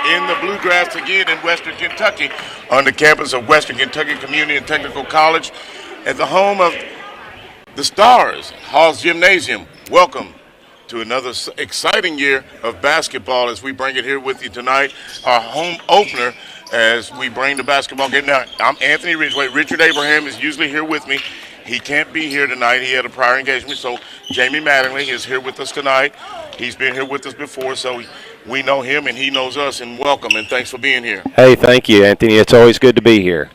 in the Bluegrass again in Western Kentucky on the campus of Western Kentucky Community and Technical College at the home of the Stars, Haws Gymnasium. Welcome to another exciting year of basketball as we bring it here with you tonight. Our home opener as we bring the basketball game. Now, I'm Anthony Ridgway. Richard Abraham is usually here with me. He can't be here tonight. He had a prior engagement, so Jamie Mattingly is here with us tonight. He's been here with us before, so we know him and he knows us, and welcome, and thanks for being here. Hey, thank you, Anthony. It's always good to be here.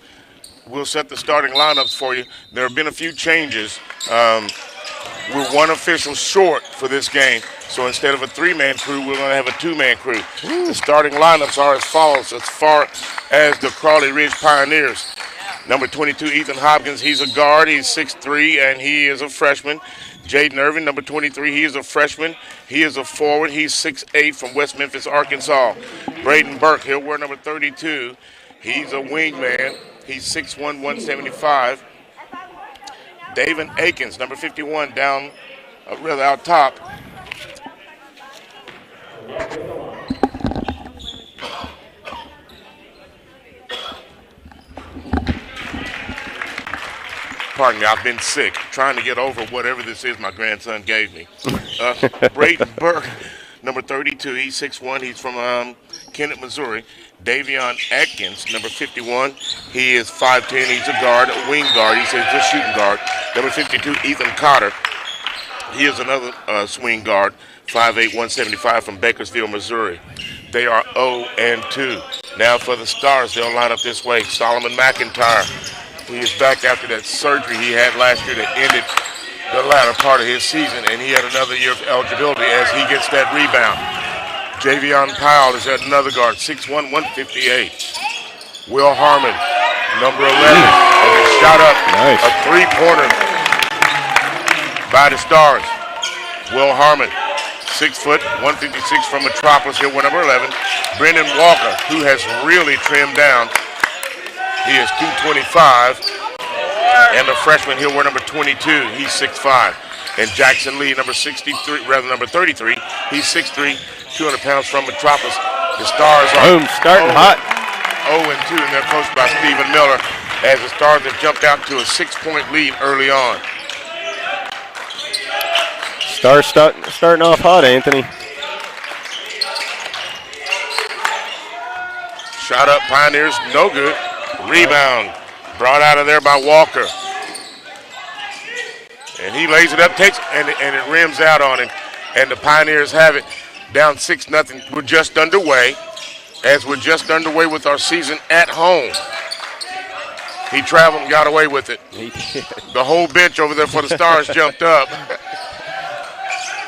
We'll set the starting lineups for you. There have been a few changes. We're one official short for this game, so instead of a three-man crew, we're going to have a two-man crew. The starting lineups are as follows as far as the Crowley Ridge Pioneers. Number 22, Ethan Hopkins, he's a guard. He's 6'3", and he is a freshman. Jaden Irvin, number 23, he is a freshman. He is a forward. He's 6'8", from West Memphis, Arkansas. Braden Burke, he'll wear number 32. He's a wingman. He's 6'1", 175. David Akins, number 51, down, out top. Pardon me, I've been sick, trying to get over whatever this is my grandson gave me. Braden Burke, number 32, he's 6'1", he's from Kennett, Missouri. Davion Atkins, number 51, he is 5'10", he's a guard, a wing guard, he's a shooting guard. Number 52, Ethan Cotter, he is another swing guard, 5'8", 175, from Bakersfield, Missouri. They are 0-2. Now for the Stars, they'll line up this way. Solomon McIntyre, he is back after that surgery he had last year that ended the latter part of his season, and he had another year of eligibility as he gets that rebound. Javion Powell is at another guard, 6'1", 158. Will Harmon, number 11, and shot up nice. A three-pointer by the Stars. Will Harmon, 6 foot, 156 from Metropolis, here with number 11. Brendan Walker, who has really trimmed down. He is 225, and the freshman here, wear number 22. He's 6'5", and Jackson Lee, number 33, number 33. He's 6'3", 200 pounds from Metropolis. The Stars are starting hot. 0-2, and they're coached by Stephen Miller, as the Stars have jumped out to a 6-point lead early on. Stars starting off hot, Anthony. Shot up, Pioneers, no good. Rebound brought out of there by Walker. And he lays it up, takes, and it rims out on him. And the Pioneers have it down 6-0. We're just underway, as we're just underway with our season at home. He traveled and got away with it. The whole bench over there for the Stars jumped up.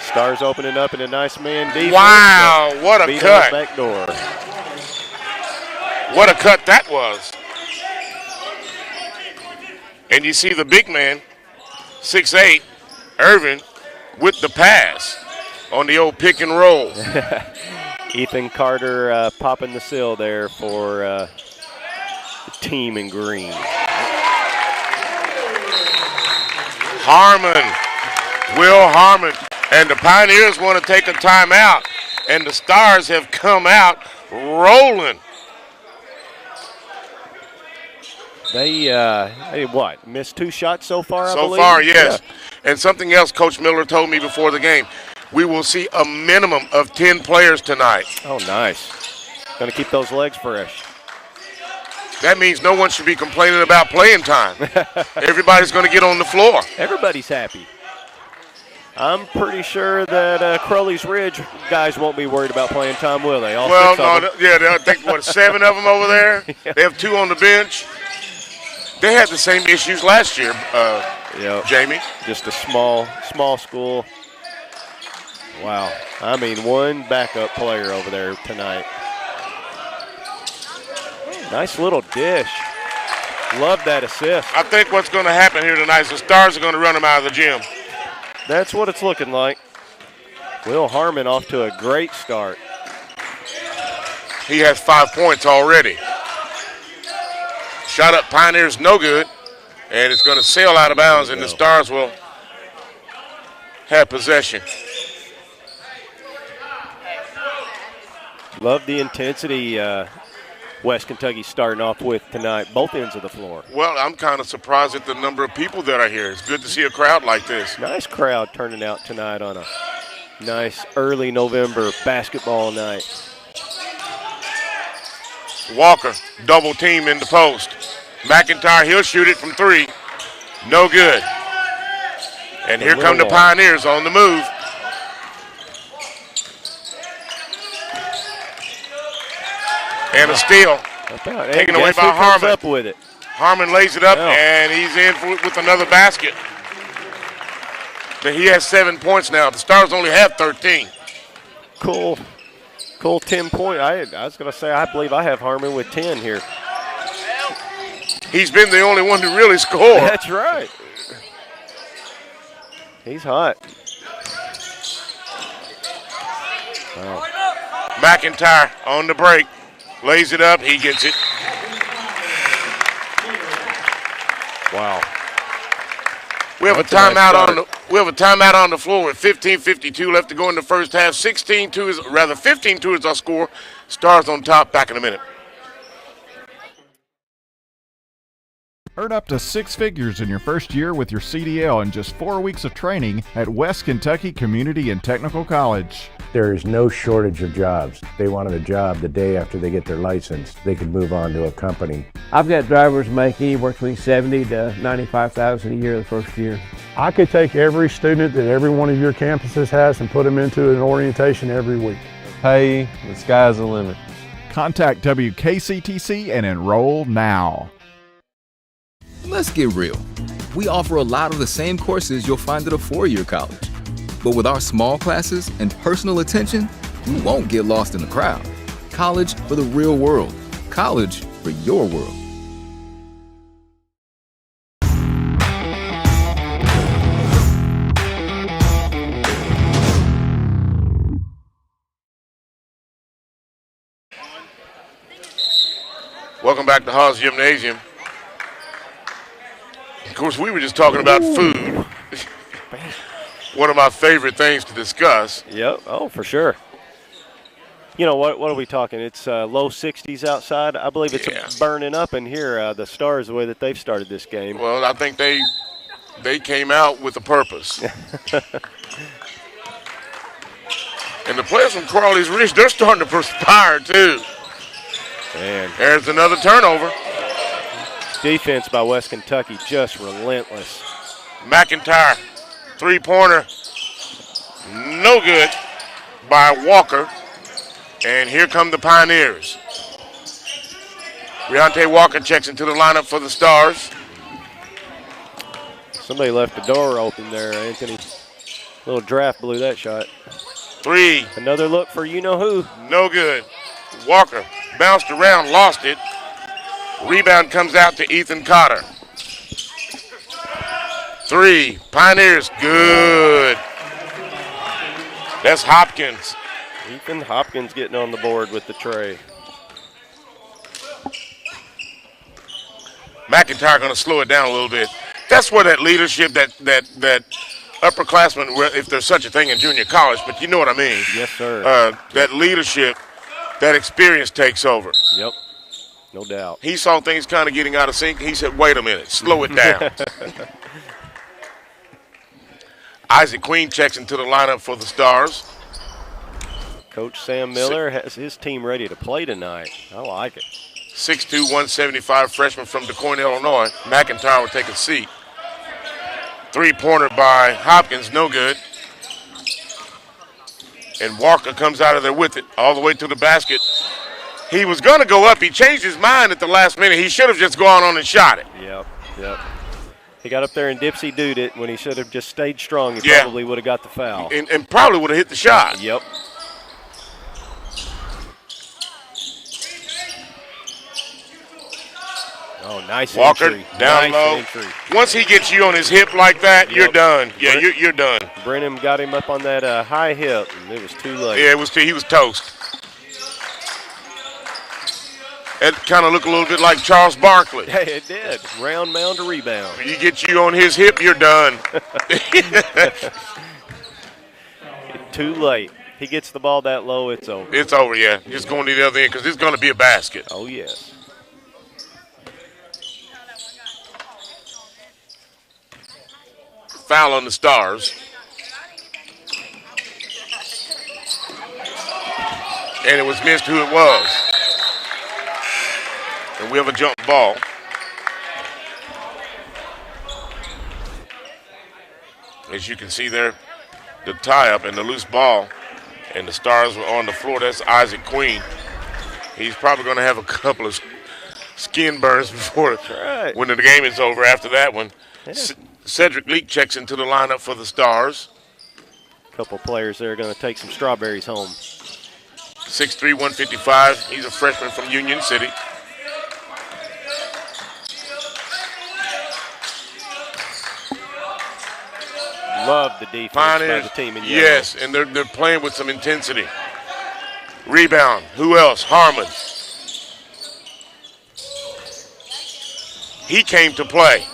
Stars opening up in a nice man defense. Wow, what a cut. Back door. What a cut that was. And you see the big man, 6'8", Irvin, with the pass on the old pick and roll. Ethan Carter popping the seal there for the team in green. Will Harmon. And the Pioneers want to take a timeout, and the Stars have come out rolling. They missed 2 shots so far, I believe? So far, yes. Yeah. And something else Coach Miller told me before the game, we will see a minimum of 10 players tonight. Oh, nice. Going to keep those legs fresh. That means no one should be complaining about playing time. Everybody's going to get on the floor. Everybody's happy. I'm pretty sure that Crowley's Ridge guys won't be worried about playing time, will they? All well, 6 of them? I think, 7 of them over there? Yeah. They have 2 on the bench. They had the same issues last year, Jamie. Just a small school. Wow. I mean, 1 backup player over there tonight. Nice little dish. Love that assist. I think what's going to happen here tonight is the Stars are going to run them out of the gym. That's what it's looking like. Will Harmon off to a great start. He has 5 points already. Shot up, Pioneers, no good. And it's going to sail out of bounds, and the Stars will have possession. Love the intensity West Kentucky starting off with tonight, both ends of the floor. Well, I'm kind of surprised at the number of people that are here. It's good to see a crowd like this. Nice crowd turning out tonight on a nice early November basketball night. Walker, double team in the post. McIntyre, he'll shoot it from 3. No good. And here come the Pioneers on the move. And a steal. Taken away by Harmon. Up with it. Harmon lays it up, and he's in with another basket. But he has 7 points now. The Stars only have 13. Cool 10-point. I was going to say, I believe I have Harmon with 10 here. He's been the only one to really score. That's right. He's hot. Wow. McIntyre on the break. Lays it up. He gets it. Wow. We have a timeout on the floor with 15:52 left to go in the first half. 15-2 is our score. Stars on top. Back in a minute. Earn up to 6 figures in your first year with your CDL in just 4 weeks of training at West Kentucky Community and Technical College. There is no shortage of jobs. They wanted a job the day after they get their license. They could move on to a company. I've got drivers making anywhere between $70,000 to $95,000 a year the first year. I could take every student that every one of your campuses has and put them into an orientation every week. Pay, the sky's the limit. Contact WKCTC and enroll now. Let's get real. We offer a lot of the same courses you'll find at a 4-year college. But with our small classes and personal attention, you won't get lost in the crowd. College for the real world. College for your world. Welcome back to Haws Gymnasium. Of course, we were just talking about food. One of my favorite things to discuss. Yep. Oh, for sure. You know, what are we talking? It's low 60s outside. I believe it's burning up in here, the Stars, the way that they've started this game. Well, I think they came out with a purpose. And the players from Crowley's Ridge, they're starting to perspire, too. Man. There's another turnover. Defense by West Kentucky, just relentless. McIntyre, three-pointer, no good by Walker. And here come the Pioneers. Reontae Walker checks into the lineup for the Stars. Somebody left the door open there, Anthony. Little draft blew that shot. Three. Another look for you-know-who. No good. Walker bounced around, lost it. Rebound comes out to Ethan Cotter. Three. Pioneers, good. That's Hopkins. Ethan Hopkins getting on the board with the tray. McIntyre going to slow it down a little bit. That's where that leadership, that upperclassman, if there's such a thing in junior college, but you know what I mean. Yes, sir. That leadership, that experience takes over. Yep, no doubt. He saw things kind of getting out of sync. He said, wait a minute, slow it down. Isaac Queen checks into the lineup for the Stars. Coach Sam Miller has his team ready to play tonight. I like it. 6'2", 175 freshman from DeCoin, Illinois. McIntyre will take a seat. Three-pointer by Hopkins, no good. And Walker comes out of there with it, all the way to the basket. He was going to go up. He changed his mind at the last minute. He should have just gone on and shot it. Yep. He got up there and dipsy-dooed it when he should have just stayed strong. He probably would have got the foul. And probably would have hit the shot. Yep. Oh, nice Walker entry. down low. Entry. Once he gets you on his hip like that, you're done. Yeah, you're done. Brenham got him up on that high hip, and it was too late. Yeah, he was toast. It kind of looked a little bit like Charles Barkley. Hey, it did. Round mound to rebound. You get you on his hip, you're done. Too late. He gets the ball that low, it's over. It's over, yeah. Just going to the other end because it's going to be a basket. Oh, yes. Foul on the Stars. And it was missed who it was. And we have a jump ball. As you can see there, the tie-up and the loose ball. And the Stars were on the floor. That's Isaac Queen. He's probably going to have a couple of skin burns before when the game is over after that one. Yeah. Cedric Leak checks into the lineup for the Stars. A couple players there are going to take some strawberries home. 6'3", 155. He's a freshman from Union City. Love the defense by the team in yellow. Yes, and they're playing with some intensity. Rebound. Who else? Harmon. He came to play.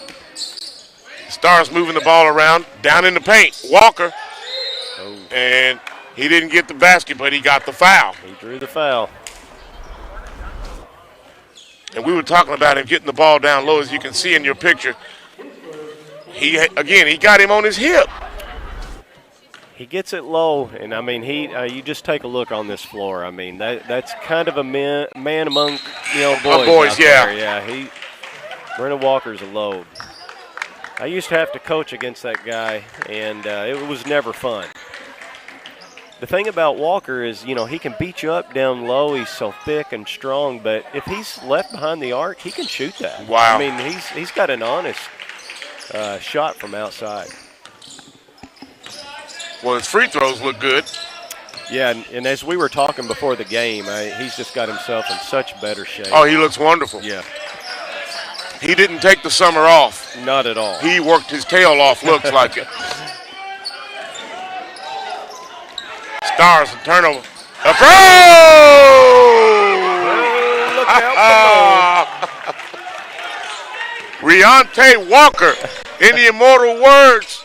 Stars moving the ball around, down in the paint. Walker. Oh. And he didn't get the basket, but he got the foul. He drew the foul. And we were talking about him getting the ball down low, as you can see in your picture. He got him on his hip. He gets it low, and I mean, you just take a look on this floor. I mean, that's kind of a man among boys. Yeah. Yeah, Brennan Walker's a load. I used to have to coach against that guy, and it was never fun. The thing about Walker is, he can beat you up down low. He's so thick and strong, but if he's left behind the arc, he can shoot that. Wow. I mean, he's got an honest shot from outside. Well, his free throws look good. Yeah, and as we were talking before the game, he's just got himself in such better shape. Oh, he looks wonderful. Yeah. He didn't take the summer off. Not at all. He worked his tail off, looks like it. Stars, a turnover. A throw! Look out. Riante Walker, in the immortal words.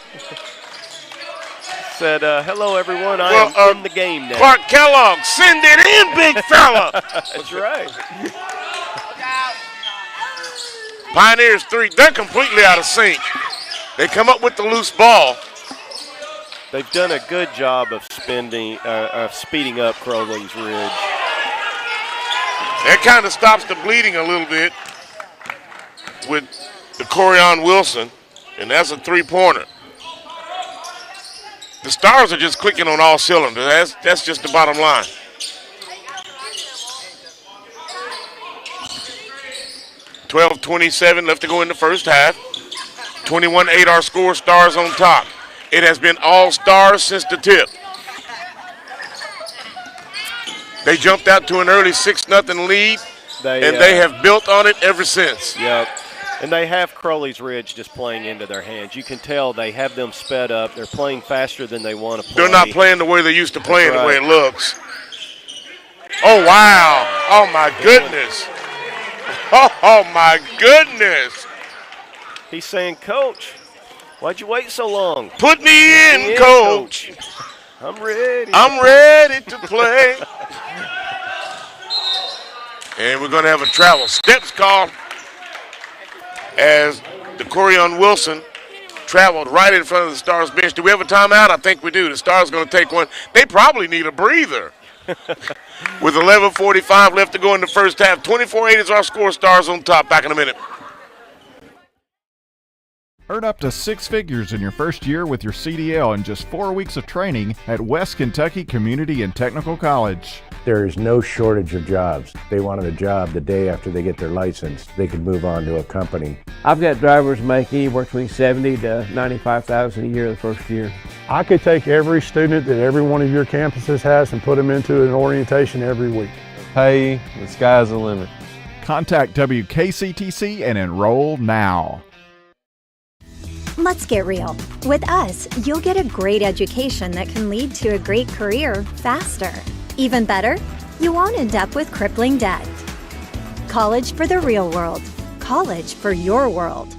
Said, hello, everyone. I am in the game now. Clark Kellogg, send it in, big fella. That's right. Pioneers 3, they're completely out of sync. They come up with the loose ball. They've done a good job of speeding up Crowley's ridge. That kind of stops the bleeding a little bit with the Corian Wilson, and that's a three-pointer. The Stars are just clicking on all cylinders. That's just the bottom line. .27 left to go in the first half. 21-8 our score, Stars on top. It has been all Stars since the tip. They jumped out to an early 6-0 lead, and they have built on it ever since. Yep. And they have Crowley's Ridge just playing into their hands. You can tell they have them sped up. They're playing faster than they want to play. They're not playing the way they used to play, the way it looks. Oh, wow. Oh, my goodness. Oh, my goodness. He's saying, Coach, why'd you wait so long? Put me in, Coach. I'm ready. I'm ready to play. And we're going to have a travel steps call as the Corian Wilson traveled right in front of the Stars bench. Do we have a timeout? I think we do. The Stars going to take one. They probably need a breather. With 11:45 left to go in the first half. 24-8 is our score. Stars on top. Back in a minute. Earn up to 6 figures in your first year with your CDL in just 4 weeks of training at West Kentucky Community and Technical College. There is no shortage of jobs. They wanted a job the day after they get their license. They could move on to a company. I've got drivers making anywhere between $70,000 to $95,000 a year the first year. I could take every student that every one of your campuses has and put them into an orientation every week. Pay, the sky's the limit. Contact WKCTC and enroll now. Let's get real. With us, you'll get a great education that can lead to a great career faster. Even better, you won't end up with crippling debt. College for the real world. College for your world.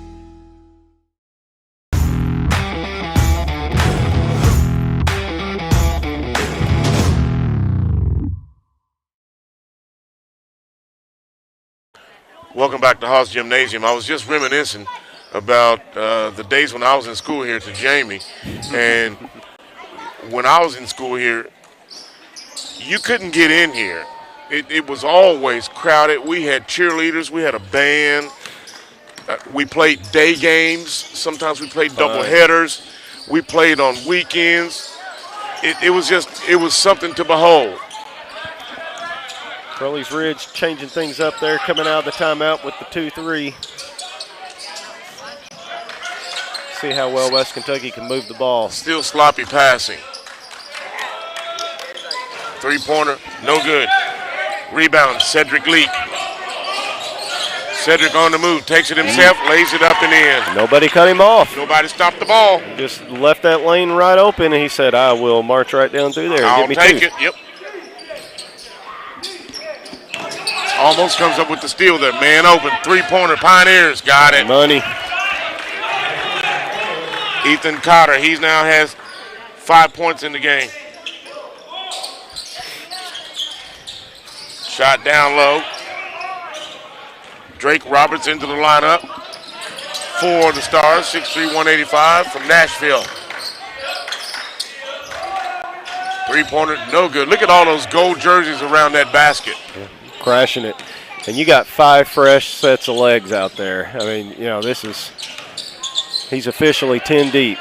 Welcome back to Haws Gymnasium. I was just reminiscing about the days when I was in school here to Jamie. And when I was in school here, you couldn't get in here. It was always crowded. We had cheerleaders. We had a band. We played day games. Sometimes we played double headers. We played on weekends. It was something to behold. Crowley's Ridge changing things up there, coming out of the timeout with the 2-3. See how well West Kentucky can move the ball. Still sloppy passing. Three-pointer, no good. Rebound, Cedric Leak. Cedric on the move, takes it himself, lays it up and in. Nobody cut him off. Nobody stopped the ball. Just left that lane right open, and he said, I will march right down through there and I'll get me take two. it, yep. Almost comes up with the steal there. Man open, three-pointer, Pioneers got it. Money. Ethan Cotter, he now has 5 points in the game. Shot down low. Drake Roberts into the lineup for the Stars, 6'3", 185 from Nashville. Three-pointer, no good. Look at all those gold jerseys around that basket. Crashing it. And you got 5 fresh sets of legs out there. I mean, you know, he's officially 10 deep.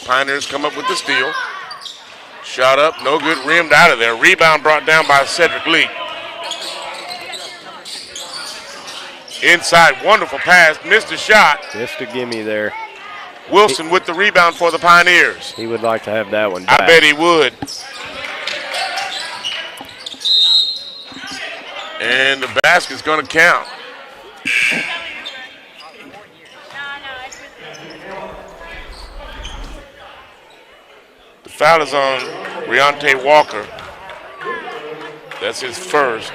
Pioneers come up with the steal. Shot up, no good, rimmed out of there. Rebound brought down by Cedric Leak. Inside, wonderful pass, missed a shot. Just a gimme there. Wilson with the rebound for the Pioneers. He would like to have that one back. I bet he would. And the basket's going to count. The foul is on Riante Walker. That's his first.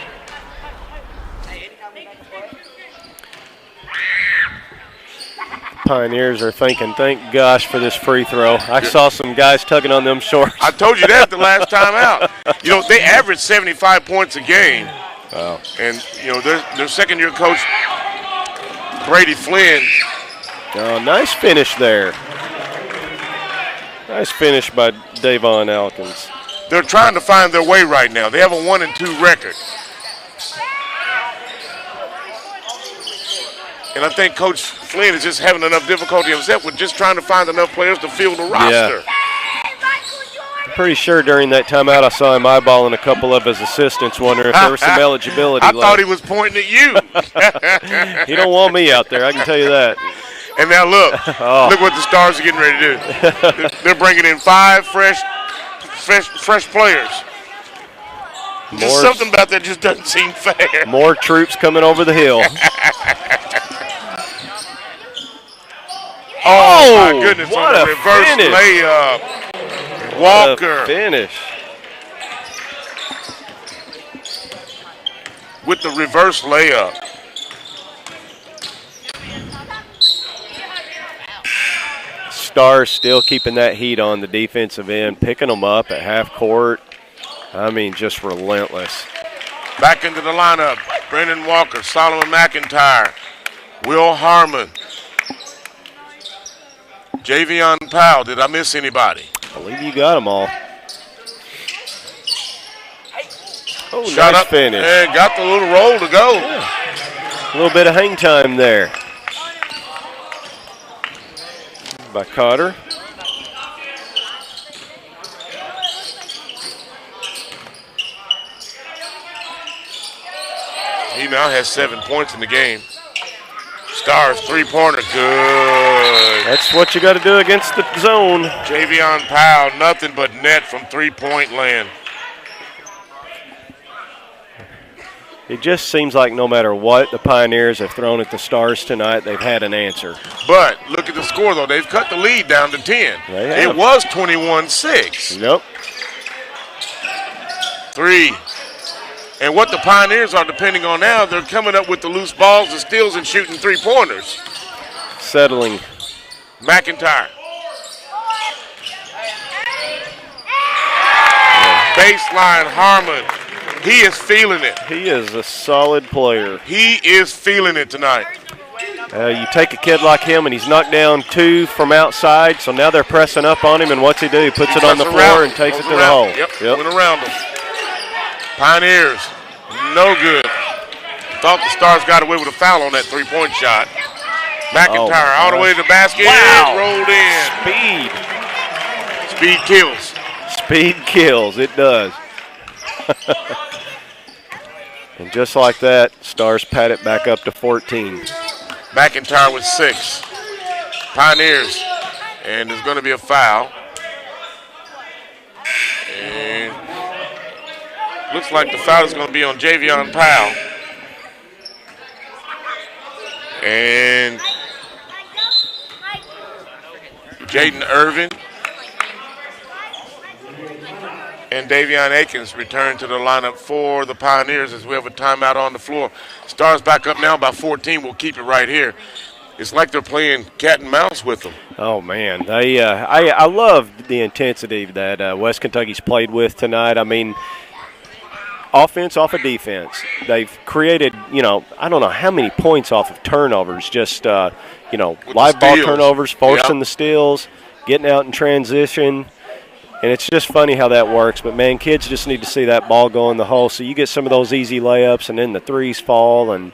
Pioneers are thinking, thank gosh for this free throw. I saw some guys tugging on them shorts. I told you that the last time out. You know, they average 75 points a game. Wow. And, you know, their second-year coach, Brady Flynn. Oh, nice finish there. Nice finish by Davon Elkins. They're trying to find their way right now. They have a 1-2 record. And I think Coach Flynn is just having enough difficulty himself with just trying to find enough players to fill the roster. Yeah. I'm pretty sure during that timeout I saw him eyeballing a couple of his assistants, wondering if there was some eligibility I left. thought he was pointing at you. He don't want me out there, I can tell you that. And now look, look what the Stars are getting ready to do. They're bringing in 5 fresh players. Just something about that just doesn't seem fair. More troops coming over the hill. Oh, my goodness, what on a reverse finish. layup. Walker. What a finish. With the reverse layup. Stars still keeping that heat on the defensive end, picking them up at half court. I mean, just relentless. Back into the lineup. Brendan Walker, Solomon McIntyre, Will Harmon, Javion Powell. Did I miss anybody? I believe you got them all. Oh, Shot nice up finish. and got the little roll to go. Yeah. A little bit of hang time there by Cotter. He now has 7 points in the game. Stars three-pointer, good. That's what you got to do against the zone. Javion Powell, nothing but net from three-point land. It just seems like no matter what the Pioneers have thrown at the Stars tonight, they've had an answer. But look at the score, though. They've cut the lead down to 10. It was 21-6. Yep. 3. And what the Pioneers are depending on now, they're coming up with the loose balls, the steals, and shooting three-pointers. Settling. McIntyre. Baseline, Harmon. He is feeling it. He is a solid player. He is feeling it tonight. You take a kid like him, and he's knocked down 2 from outside, so now they're pressing up on him, and what's he do? He puts it on the floor and takes it to the hole. Yep. Went around him. Pioneers, no good. Thought the Stars got away with a foul on that three-point shot. McIntyre all the way to the basket. Wow. Rolled in. Speed kills. Speed kills. It does. And just like that, Stars pat it back up to 14. McIntyre with 6. Pioneers. And there's going to be a foul. And looks like the foul is going to be on Javion Powell. And Jaden Irvin and Davion Akins return to the lineup for the Pioneers as we have a timeout on the floor. Stars back up now by 14. We'll keep it right here. It's like they're playing cat and mouse with them. Oh, man. I love the intensity that West Kentucky's played with tonight. I mean, offense off of defense. They've created, I don't know how many points off of turnovers, just, live ball turnovers, forcing the steals, getting out in transition. And it's just funny how that works. But, man, kids just need to see that ball go in the hole. So you get some of those easy layups and then the threes fall. And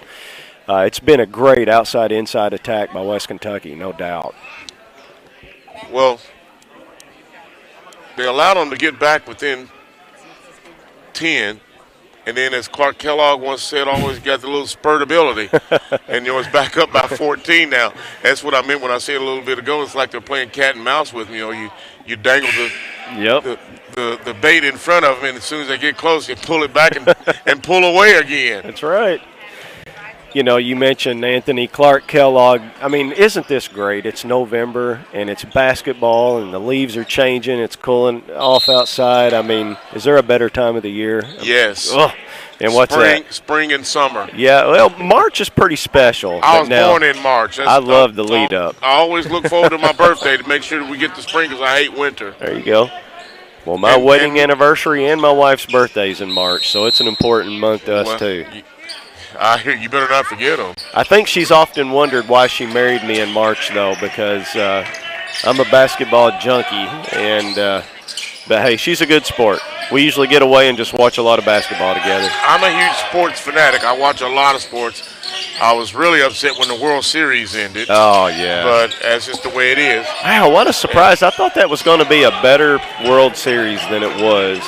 it's been a great outside-inside attack by West Kentucky, no doubt. Well, they allowed them to get back within 10. And then, as Clark Kellogg once said, always got the little spurt ability. And it's back up by 14 now. That's what I meant when I said a little bit ago. It's like they're playing cat and mouse with me. You dangle the bait in front of them, and as soon as they get close, you pull it back and pull away again. That's right. You mentioned Anthony Clark Kellogg. I mean, isn't this great? It's November, and it's basketball, and the leaves are changing. It's cooling off outside. I mean, is there a better time of the year? Yes. Oh, and what's that? Spring and summer. Yeah, well, March is pretty special. I was born in March. I love the lead up. I always look forward to my birthday to make sure that we get the spring because I hate winter. There you go. Well, my wedding anniversary and my wife's birthday's in March, so it's an important month to us, too. I hear you better not forget them. I think she's often wondered why she married me in March, though, because I'm a basketball junkie. But, hey, she's a good sport. We usually get away and just watch a lot of basketball together. I'm a huge sports fanatic. I watch a lot of sports. I was really upset when the World Series ended. Oh, yeah. But that's just the way it is. Wow, what a surprise. I thought that was going to be a better World Series than it was.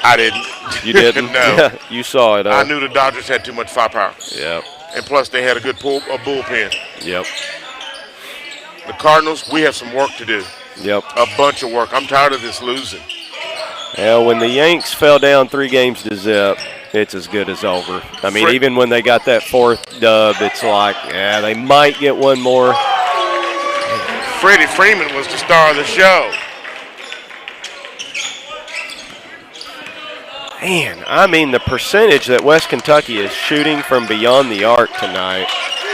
I didn't. You didn't? No. You saw it, huh? I knew the Dodgers had too much firepower. Yep. And plus, they had a good bullpen. Yep. The Cardinals, we have some work to do. Yep. A bunch of work. I'm tired of this losing. Well, when the Yanks fell down 3-0, it's as good as over. I mean, even when they got that 4th dub, it's like, they might get one more. Freddie Freeman was the star of the show. Man, I mean, the percentage that West Kentucky is shooting from beyond the arc tonight,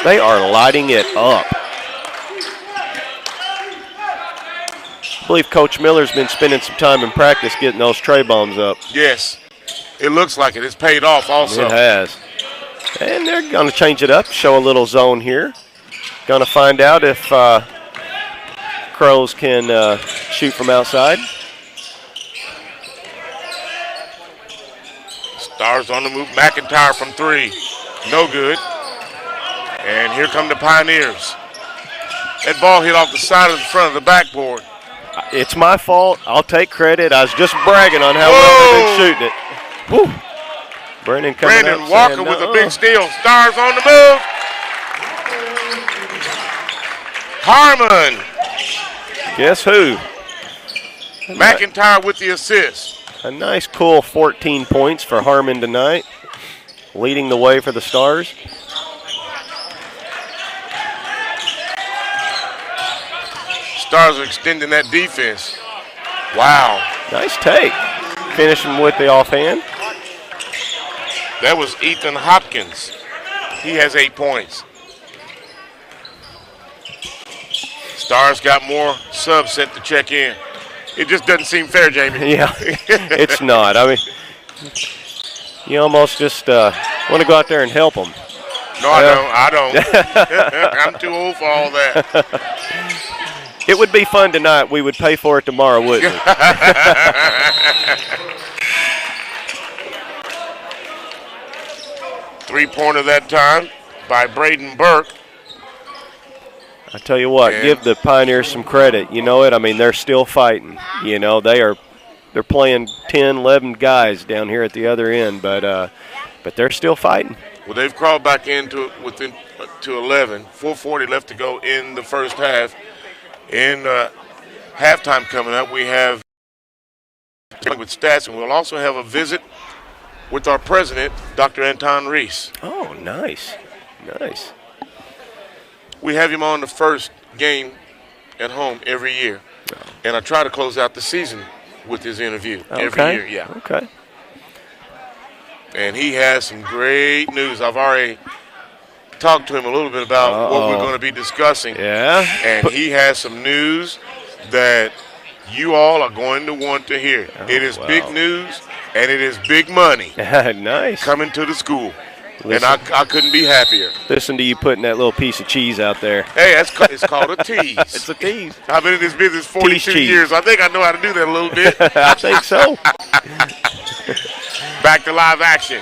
they are lighting it up. I believe Coach Miller's been spending some time in practice getting those tray bombs up. Yes, it looks like it. It's paid off also. It has. And they're going to change it up, show a little zone here. Going to find out if Crows can shoot from outside. Stars on the move. McIntyre from 3. No good. And here come the Pioneers. That ball hit off the side of the front of the backboard. It's my fault. I'll take credit. I was just bragging on how well they've been shooting it. Woo. Brandon Walker with a big steal. Stars on the move. Harmon. Guess who? McIntyre with the assist. A nice, cool 14 points for Harmon tonight, leading the way for the Stars. Stars are extending that defense. Wow. Nice take. Finishing with the offhand. That was Ethan Hopkins. He has 8 points. Stars got more subs set to check in. It just doesn't seem fair, Jamie. Yeah, it's not. I mean, You almost just want to go out there and help them. No, I don't. I'm too old for all that. It would be fun tonight. We would pay for it tomorrow, wouldn't we? Three-pointer that time by Braden Burke. I tell you what, give the Pioneers some credit. You know it. I mean, they're still fighting. You know, they're playing 10, 11 guys down here at the other end, but they're still fighting. Well, they've crawled back into within to 11. 4:40 left to go in the first half. In halftime coming up, we have with stats, and we'll also have a visit with our president, Dr. Anton Reese. Oh, nice. We have him on the first game at home every year, and I try to close out the season with his interview every year. Yeah. Okay. And he has some great news. I've already talked to him a little bit about what we're going to be discussing. Yeah. And he has some news that you all are going to want to hear. It is big news, and it is big money. Nice. Coming to the school. Listen, and I couldn't be happier. Listen to you putting that little piece of cheese out there. Hey, it's called a tease. It's a tease. I've been in this business 42 years. I think I know how to do that a little bit. I think so. Back to live action.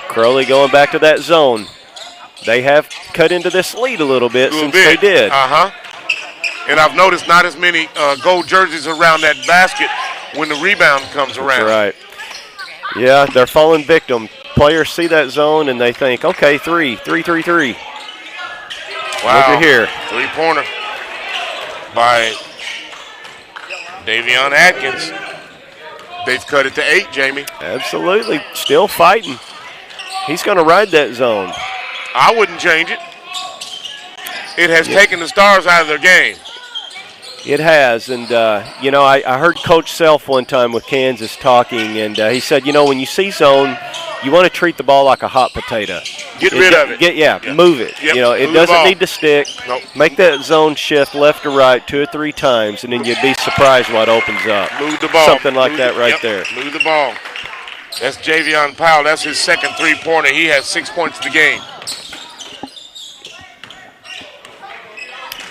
Crowley going back to that zone. They have cut into this lead a little bit since they did. And I've noticed not as many gold jerseys around that basket when the rebound comes around. That's right. Yeah, they're falling victim. Players see that zone and they think, okay, three. Wow. Look at here. Three-pointer by Davion Atkins. They've cut it to 8, Jamie. Absolutely. Still fighting. He's going to ride that zone. I wouldn't change it. It has taken the Stars out of their game. It has, and, I heard Coach Self one time with Kansas talking, and he said, when you see zone, you want to treat the ball like a hot potato. Get rid of it. Move it. Yep. It doesn't need to stick. Nope. Make that zone shift left to right 2 or 3 times, and then you'd be surprised what opens up. Move the ball. Something like that right there. Move the ball. That's Javion Powell. That's his second three-pointer. He has 6 points in the game.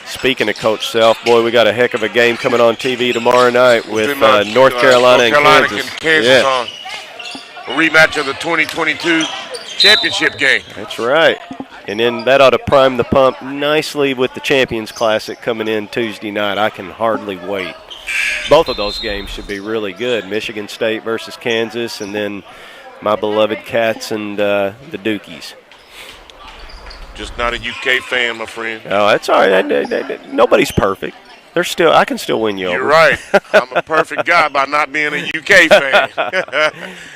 Speaking of Coach Self, boy, we got a heck of a game coming on TV tomorrow night with North Carolina and Kansas. On. A rematch of the 2022 championship game. That's right. And then that ought to prime the pump nicely with the Champions Classic coming in Tuesday night. I can hardly wait. Both of those games should be really good. Michigan State versus Kansas, and then my beloved Cats and the Dukies. Just not a UK fan, my friend. Oh, that's all right. Nobody's perfect. I can still win you over. You're right. I'm a perfect guy by not being a UK fan.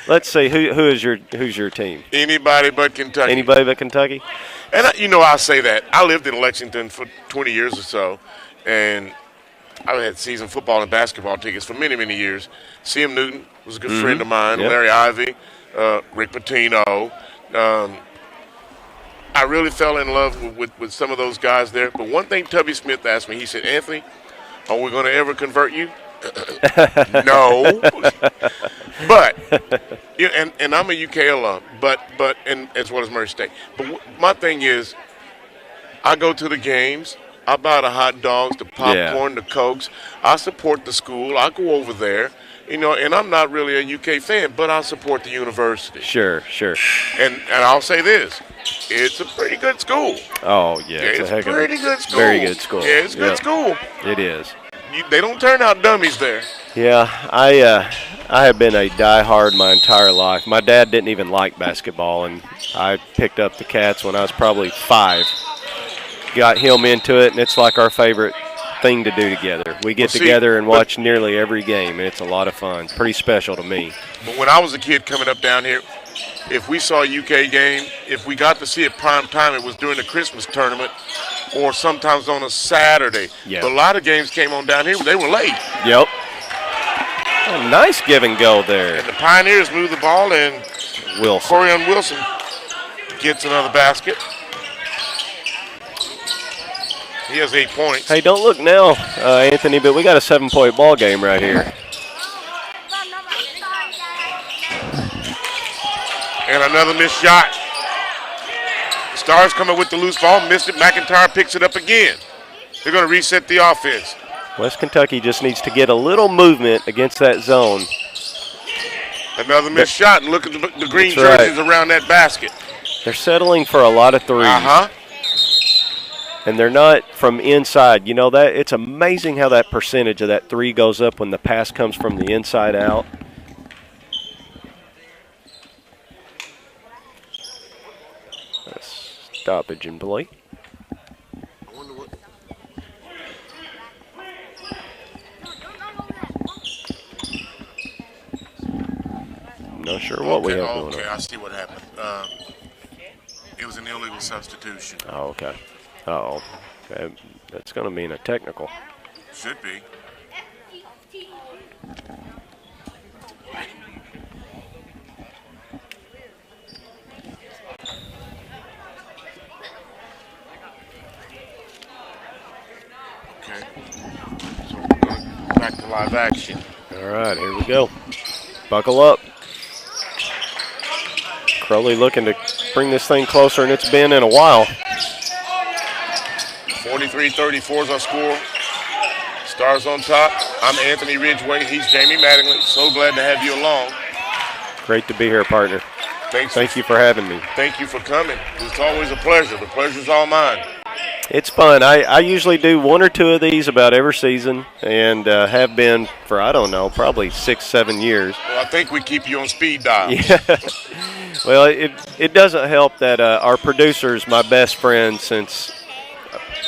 Let's see, who's your team? Anybody but Kentucky. Anybody but Kentucky? And I say that. I lived in Lexington for 20 years or so, and I had season football and basketball tickets for many, many years. C.M. Newton was a good friend of mine. Yep. Larry Ivey, Rick Pitino. I really fell in love with some of those guys there. But one thing Tubby Smith asked me, he said, Anthony, are we going to ever convert you? No. But, and I'm a UK alum, but and as well as Murray State. But my thing is, I go to the games. I buy the hot dogs, the popcorn, the Cokes. I support the school. I go over there. And I'm not really a UK fan, but I support the university. Sure. And I'll say this. It's a pretty good school. Oh, yeah. It's a pretty good school. Very good school. Yeah, it's a good school. It is. They don't turn out dummies there. Yeah, I have been a diehard my entire life. My dad didn't even like basketball, and I picked up the Cats when I was probably 5. Got him into it, and it's like our favorite thing to do together. We get together and watch nearly every game, and it's a lot of fun. Pretty special to me. But when I was a kid coming up down here, if we saw a UK game, if we got to see it prime time, it was during the Christmas tournament or sometimes on a Saturday. Yep. But a lot of games came on down here, they were late. Yep. Oh, nice give and go there. And the Pioneers move the ball, and Corian Wilson gets another basket. He has 8 points. Hey, don't look now, Anthony, but we got a 7-point ball game right here. Another missed shot. Stars coming with the loose ball, missed it. McIntyre picks it up again. They're going to reset the offense. West Kentucky just needs to get a little movement against that zone. Another missed shot, and look at the green That's jerseys around that basket. They're settling for a lot of threes. And they're not from inside. You know, that it's amazing how that percentage of that three goes up when the pass comes from the inside out. Stoppage in play. Not sure what we have going on. Okay, I see what happened. It was an illegal substitution. Oh, okay. Uh-oh. That's going to mean a technical. Should be. Okay. So we're going back to live action. All right, here we go. Buckle up. Crowley looking to bring this thing closer, and it's been in a while. 43-34 is our score. Stars on top. I'm Anthony Ridgway. He's Jamie Mattingly. So glad to have you along. Great to be here, partner. Thank you for having me. Thank you for coming. It's always a pleasure. The pleasure's all mine. It's fun. I usually do one or two of these about every season, and have been for, I don't know, probably 6-7 years. Well, I think we keep you on speed dial. Yeah. Well, it doesn't help that our producer's my best friend since,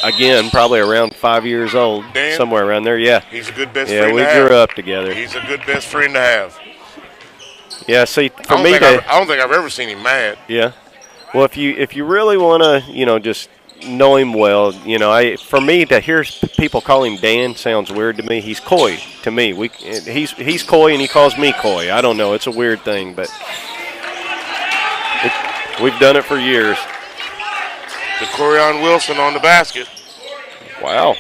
again, probably around 5 years old, Dan, somewhere around there. Yeah. He's a good best friend to have. Yeah, we grew up together. He's a good best friend to have. Yeah, see, for I me don't think I've ever seen him mad. Yeah. Well, if you really want to, just know him well, for me to hear people call him Dan sounds weird to me. He's coy to me. He's coy and he calls me coy. I don't know. It's a weird thing, but we've done it for years. DeCorian Wilson on the basket. Wow.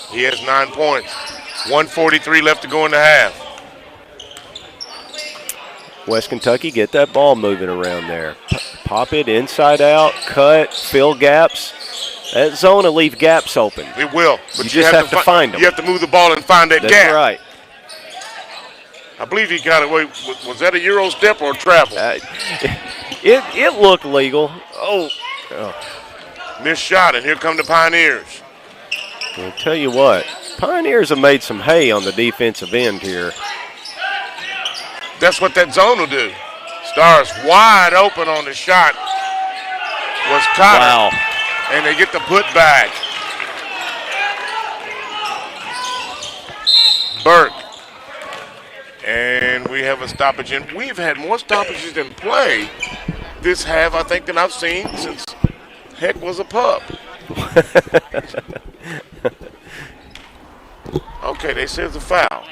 He has 9 points. 1:43 left to go in the half. West Kentucky, get that ball moving around there. Pop it inside out, cut, fill gaps. That zone will leave gaps open. It will. But you just have to find them. You have to move the ball and find that gap. That's right. I believe he got away. Was that a Euro step or a travel? It looked legal. Oh. Missed shot, and here come the Pioneers. I'll tell you what, Pioneers have made some hay on the defensive end here. That's what that zone will do. Stars wide open on the shot. Was Cotter. Wow. And they get the put back. Burke. And we have a stoppage in. We've had more stoppages in play this half, I think, than I've seen since Heck was a pup. Okay, they say it's a foul.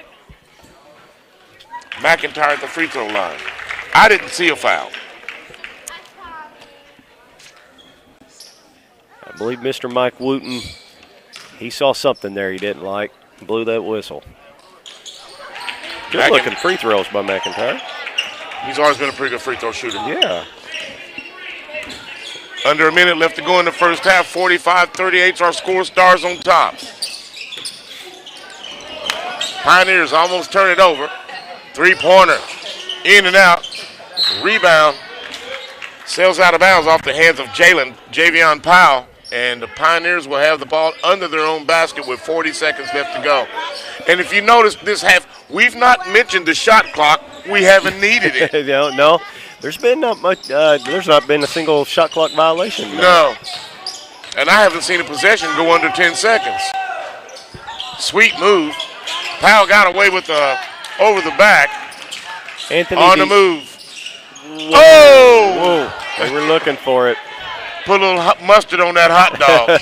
McIntyre at the free throw line. I didn't see a foul. I believe Mr. Mike Wooten, he saw something there he didn't like, blew that whistle. Good looking free throws by McIntyre. He's always been a pretty good free throw shooter. Yeah. Under a minute left to go in the first half. 45-38 is our score. Stars on top. Pioneers almost turn it over. Three-pointer. In and out. Rebound. Sails out of bounds off the hands of Javion Powell. And the Pioneers will have the ball under their own basket with 40 seconds left to go. And if you notice this half, we've not mentioned the shot clock. We haven't needed it. No. There's not much. There's not been a single shot clock violation. No. And I haven't seen a possession go under 10 seconds. Sweet move. Powell got away with over the back. Anthony on the move. Whoa. Oh! Whoa. They were looking for it. Put a little mustard on that hot dog.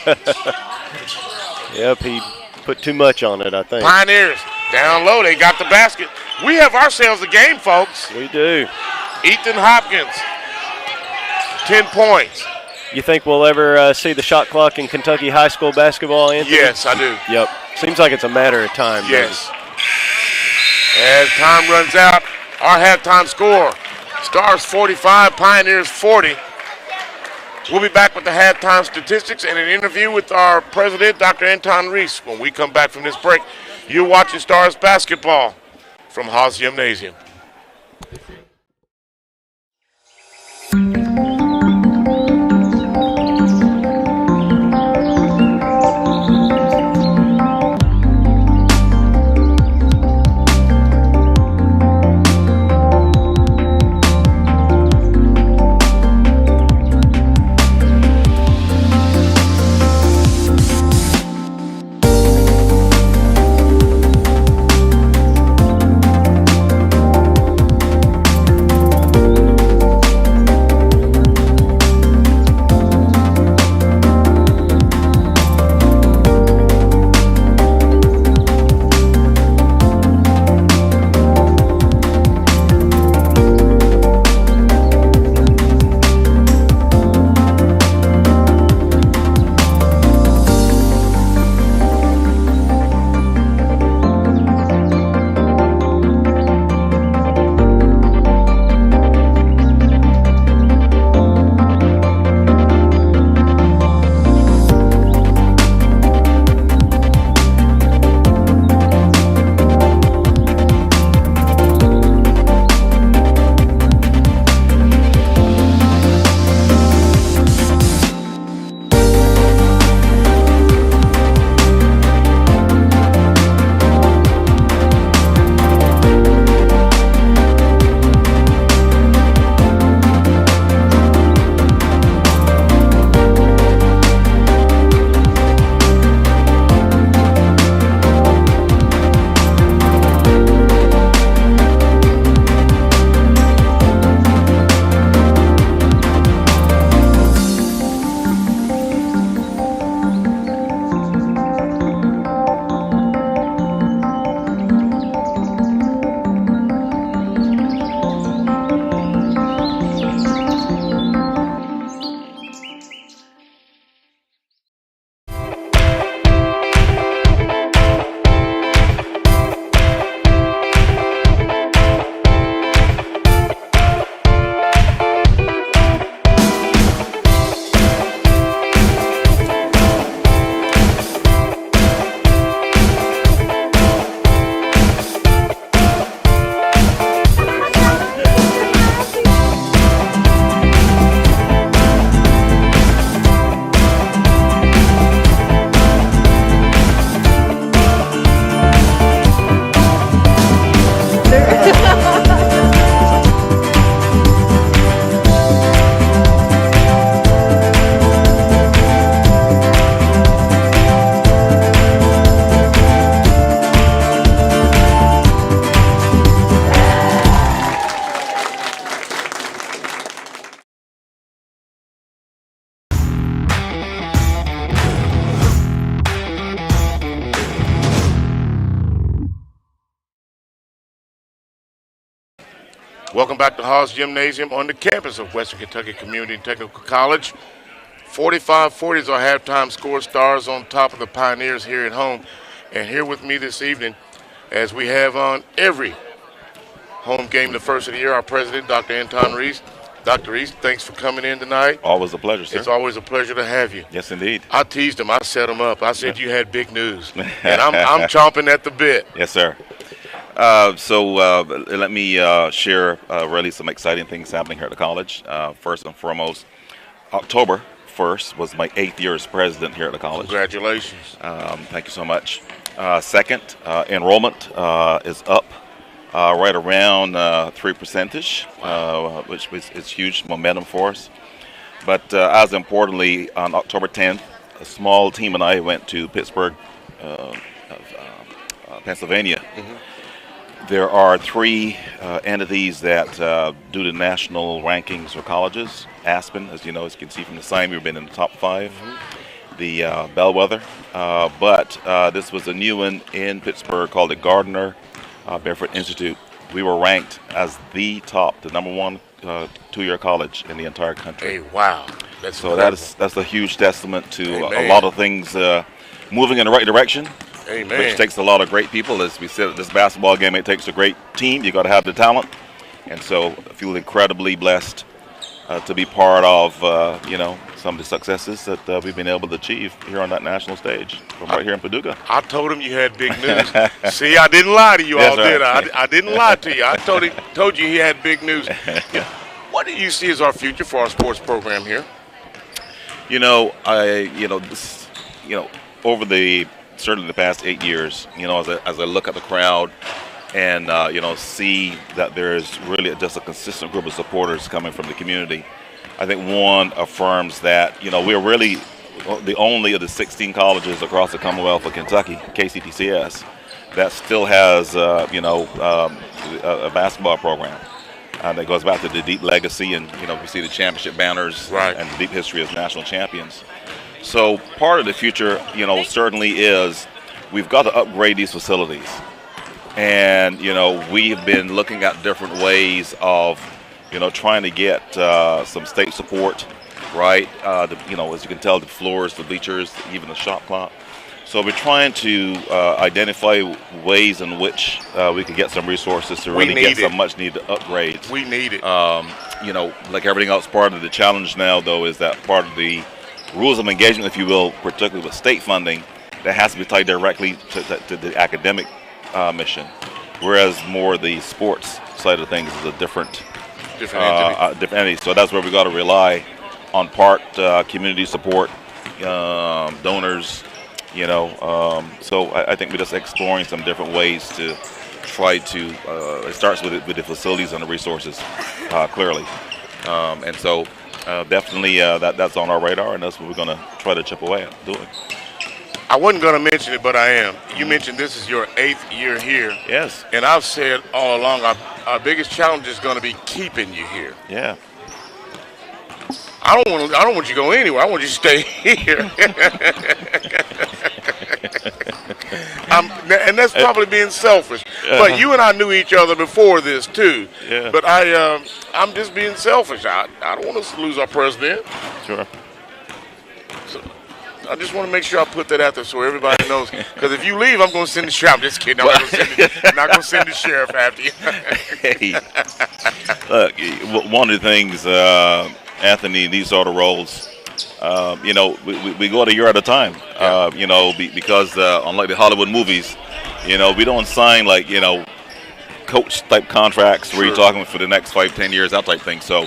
Yep, he put too much on it, I think. Pioneers down low. They got the basket. We have ourselves a game, folks. We do. Ethan Hopkins, 10 points. You think we'll ever see the shot clock in Kentucky high school basketball, Anthony? Yes, I do. Yep. Seems like it's a matter of time. Yes. As time runs out, our halftime score, Stars 45, Pioneers 40. We'll be back with the halftime statistics and an interview with our president, Dr. Anton Reese. When we come back from this break, you're watching Stars basketball from Haws Gymnasium. Welcome back to Haws Gymnasium on the campus of Western Kentucky Community and Technical College. 45-40 is our halftime score. Stars on top of the Pioneers here at home. And here with me this evening, as we have on every home game the first of the year, our president, Dr. Anton Reese. Dr. Reese, thanks for coming in tonight. Always a pleasure, sir. It's always a pleasure to have you. Yes, indeed. I teased him. I set him up. I said you had big news. And I'm chomping at the bit. Yes, sir. So let me share really some exciting things happening here at the college. First and foremost, October 1st was my 8th year as president here at the college. Congratulations. Thank you so much. Second, enrollment is up right around 3%-ish, which is huge momentum for us. But as importantly, on October 10th, a small team and I went to Pittsburgh, Pennsylvania. Mm-hmm. There are 3 entities that do the national rankings for colleges. Aspen, as you know, as you can see from the sign, we've been in the top 5. Mm-hmm. The Bellwether, but this was a new one in Pittsburgh called the Gardner Barefoot Institute. We were ranked as the number 1 two-year college in the entire country. Hey, wow. That's a huge testament to a lot of things moving in the right direction. Amen. Which takes a lot of great people. As we said at this basketball game, it takes a great team. You got to have the talent, And so I feel incredibly blessed to be part of, some of the successes that we've been able to achieve here on that national stage from right here in Paducah. I told him you had big news. See, I didn't lie to you all, That's did right. I? I didn't lie to you. I told you he had big news. Yeah. What do you see as our future for our sports program here? Over certainly the past 8 years, as I look at the crowd and, see that there's really just a consistent group of supporters coming from the community, I think one affirms that, we're really the only of the 16 colleges across the Commonwealth of Kentucky, KCTCS, that still has, a basketball program. That goes back to the deep legacy, and we see the championship banners and the deep history as national champions. So part of the future, certainly is we've got to upgrade these facilities, and we've been looking at different ways of trying to get some state support, right? As you can tell, the floors, the bleachers, even the shot clock. So we're trying to identify ways in which we can get some resources to really get some much-needed upgrades. We need it. Like everything else, part of the challenge now, though, is that part of the rules of engagement, if you will, particularly with state funding, that has to be tied directly to the academic mission, whereas more the sports side of things is a different entity. So that's where we got to rely on part community support, donors. So I think we're just exploring some different ways to try to. It starts with the facilities and the resources, clearly, and so definitely that's on our radar, and that's what we're going to try to chip away at doing. I wasn't going to mention it, but I am. You mentioned this is your 8th year here. Yes. And I've said all along, our biggest challenge is going to be keeping you here. Yeah. I don't want you to go anywhere. I want you to stay here. And that's probably being selfish. But you and I knew each other before this too. Yeah. But I'm just being selfish. I don't want us to lose our president. Sure. So I just want to make sure I put that out there so everybody knows. Because if you leave, I'm going to send the sheriff. I'm just kidding. I'm not going to send the sheriff after you. Hey, look, one of the things, Anthony, these sort of roles, we go a year at a time, because unlike the Hollywood movies, we don't sign coach type contracts where you're talking for the next 5-10 years, that type thing. So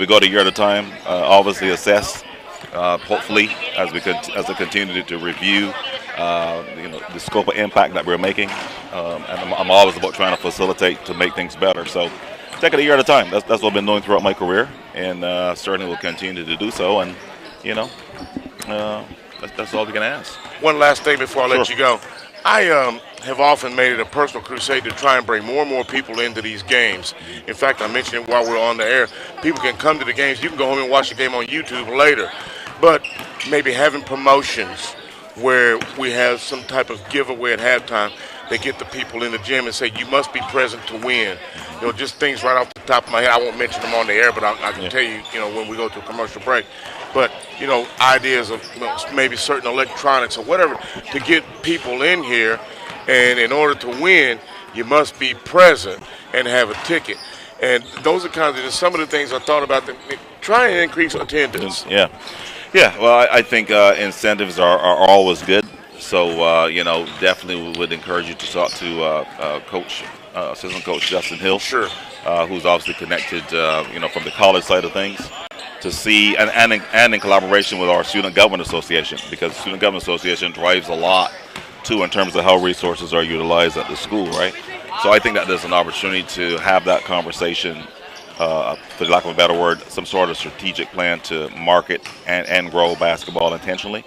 we go a year at a time, obviously assess, hopefully as we continue to review, the scope of impact that we're making, and I'm always about trying to facilitate to make things better. So take it a year at a time. That's what I've been doing throughout my career, and certainly will continue to do so. And that's all we can ask. One last thing before I let you go. I have often made it a personal crusade to try and bring more and more people into these games. In fact, I mentioned it while we're on the air. People can come to the games. You can go home and watch the game on YouTube later. But maybe having promotions where we have some type of giveaway at halftime. They get the people in the gym and say, you must be present to win. Just things right off the top of my head. I won't mention them on the air, but I can tell you, when we go to a commercial break. But, ideas of maybe certain electronics or whatever to get people in here. And in order to win, you must be present and have a ticket. And those are kind of some of the things I thought about. Try and increase attendance. Yeah. Well, I think incentives are always good. So, definitely would encourage you to talk to assistant coach Justin Hill, who's obviously connected, from the college side of things, to see, and in collaboration with our Student Government Association, because the Student Government Association drives a lot, too, in terms of how resources are utilized at the school, right? So I think that there's an opportunity to have that conversation, for lack of a better word, some sort of strategic plan to market and grow basketball intentionally.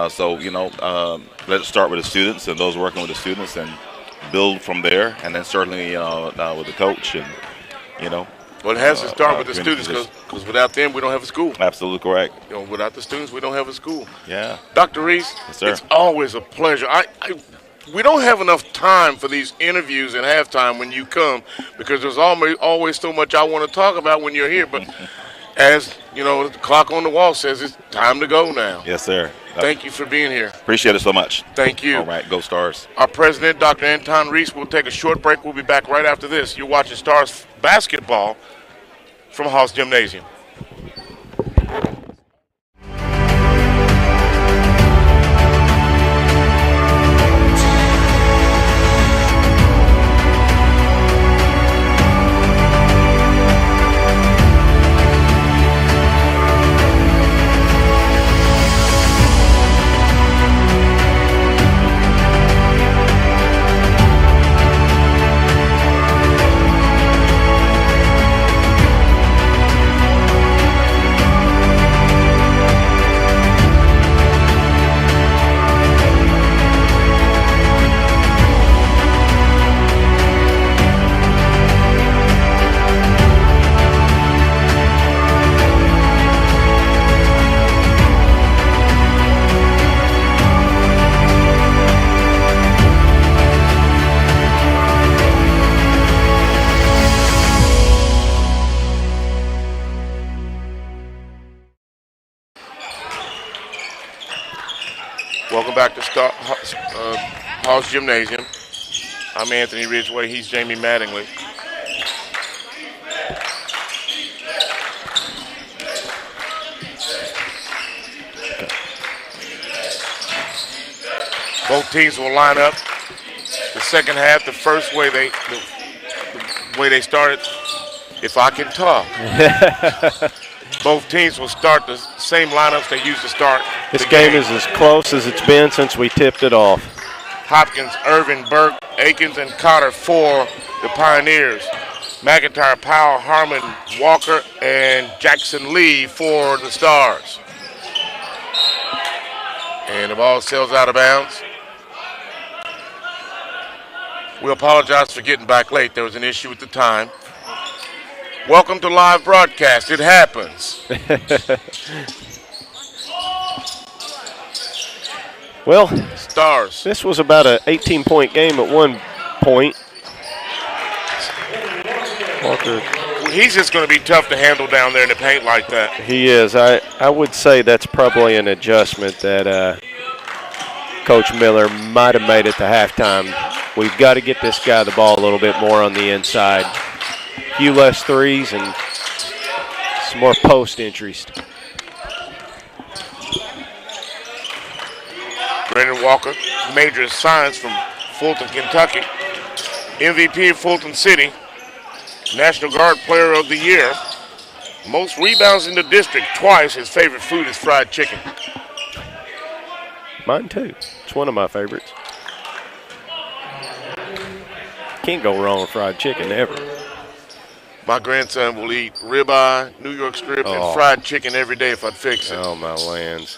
So, let's start with the students and those working with the students and build from there. And then certainly, with the coach and, Well, it has to start with the students because without them, we don't have a school. Absolutely correct. Without the students, we don't have a school. Yeah. Dr. Reese, it's always a pleasure. We don't have enough time for these interviews at halftime when you come because there's always so much I want to talk about when you're here. But As you know, the clock on the wall says it's time to go now. Yes, sir. Thank you for being here. Appreciate it so much. Thank you. All right, go Stars. Our president, Dr. Anton Reese, will take a short break. We'll be back right after this. You're watching Stars basketball from Haws Gymnasium. Welcome back to Haws Gymnasium. I'm Anthony Ridgway. He's Jamie Mattingly. Both teams will line up. The second half, the first way the way they started, if I can talk. Both teams will start the same lineups they used to start. This game is as close as it's been since we tipped it off. Hopkins, Irvin, Burke, Akins, and Cotter for the Pioneers. McIntyre, Powell, Harmon, Walker, and Jackson Lee for the Stars. And the ball sails out of bounds. We apologize for getting back late. There was an issue with the time. Welcome to live broadcast. It happens. Well, Stars. This was about an 18-point game at one point. Walker. He's just going to be tough to handle down there in the paint like that. He is. I would say that's probably an adjustment that Coach Miller might have made at the halftime. We've got to get this guy the ball a little bit more on the inside. A few less threes and some more post entries. Brandon Walker, major of science from Fulton, Kentucky. MVP of Fulton City. National Guard Player of the Year. Most rebounds in the district twice. His favorite food is fried chicken. Mine too. It's one of my favorites. Can't go wrong with fried chicken ever. My grandson will eat ribeye, New York strip, and fried chicken every day if I'd fix it. Oh, my lands.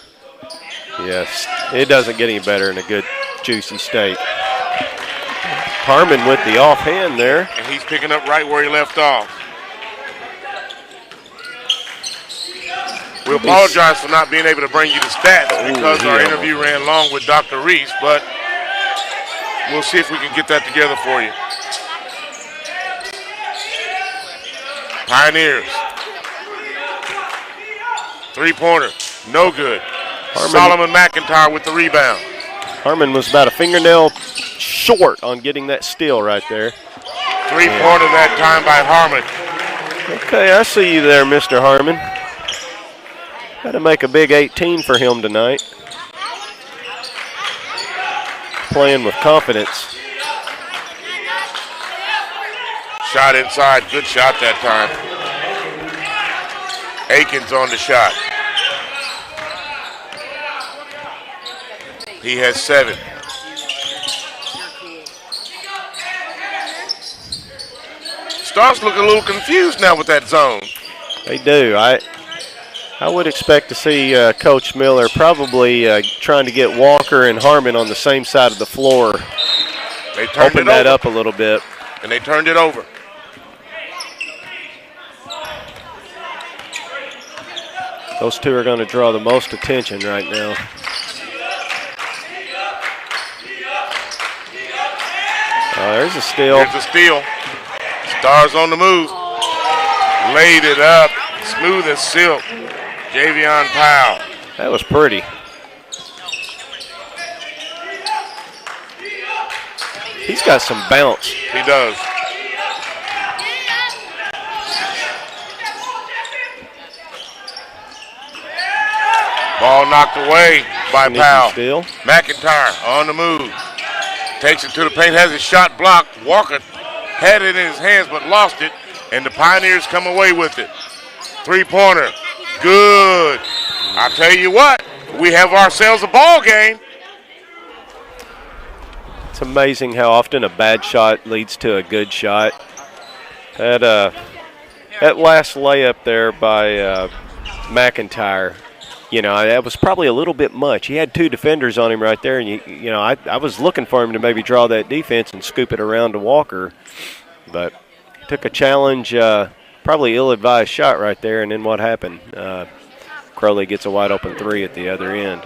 Yes, it doesn't get any better than a good juicy steak. Harmon with the offhand there. And he's picking up right where he left off. We apologize for not being able to bring you the stats because our interview ran long with Dr. Reese, but we'll see if we can get that together for you. Pioneers. Three-pointer, no good. Solomon McIntyre with the rebound. Harmon was about a fingernail short on getting that steal right there. Three-pointer that time by Harmon. Okay, I see you there, Mr. Harmon. Got to make a big 18 for him tonight. Playing with confidence. Shot inside, good shot that time. Akins on the shot. He has 7. Stars look a little confused now with that zone. They do. I would expect to see Coach Miller probably trying to get Walker and Harmon on the same side of the floor. They turned Open that up a little bit. And they turned it over. Those two are going to draw the most attention right now. There's a steal. There's a steal. Stars on the move. Laid it up. Smooth as silk. Javion Powell. That was pretty. He's got some bounce. He does. Ball knocked away by Powell. Steal. McIntyre on the move. Takes it to the paint, has his shot blocked. Walker had it in his hands but lost it, and the Pioneers come away with it. Three-pointer. Good. I'll tell you what, we have ourselves a ball game. It's amazing how often a bad shot leads to a good shot. That last layup there by McIntyre, you know, that was probably a little bit much. He had two defenders on him right there, and you know, I was looking for him to maybe draw that defense and scoop it around to Walker, but took a challenge, probably ill-advised shot right there, and then what happened? Crowley gets a wide open three at the other end.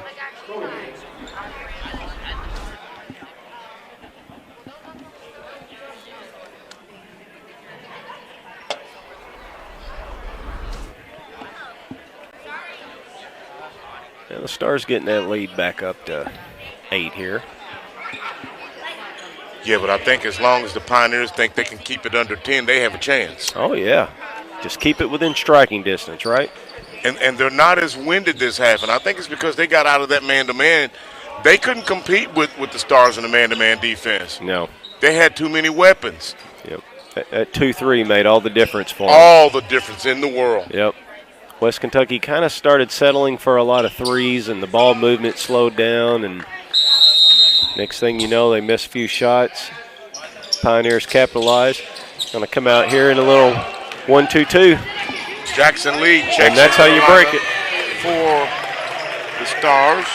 Now the Stars getting that lead back up to 8 here. Yeah, but I think as long as the Pioneers think they can keep it under 10, they have a chance. Oh, yeah. Just keep it within striking distance, right? And they're not as winded this half, and I think it's because they got out of that man-to-man. They couldn't compete with the Stars in the man-to-man defense. No. They had too many weapons. Yep. That 2-3 made all the difference for them. All the difference in the world. Yep. West Kentucky kind of started settling for a lot of threes, and the ball movement slowed down, and next thing you know, they miss a few shots. Pioneers capitalize. Going to come out here in a little 1-2-2. Jackson Lee checks. And that's how you break it. For the Stars.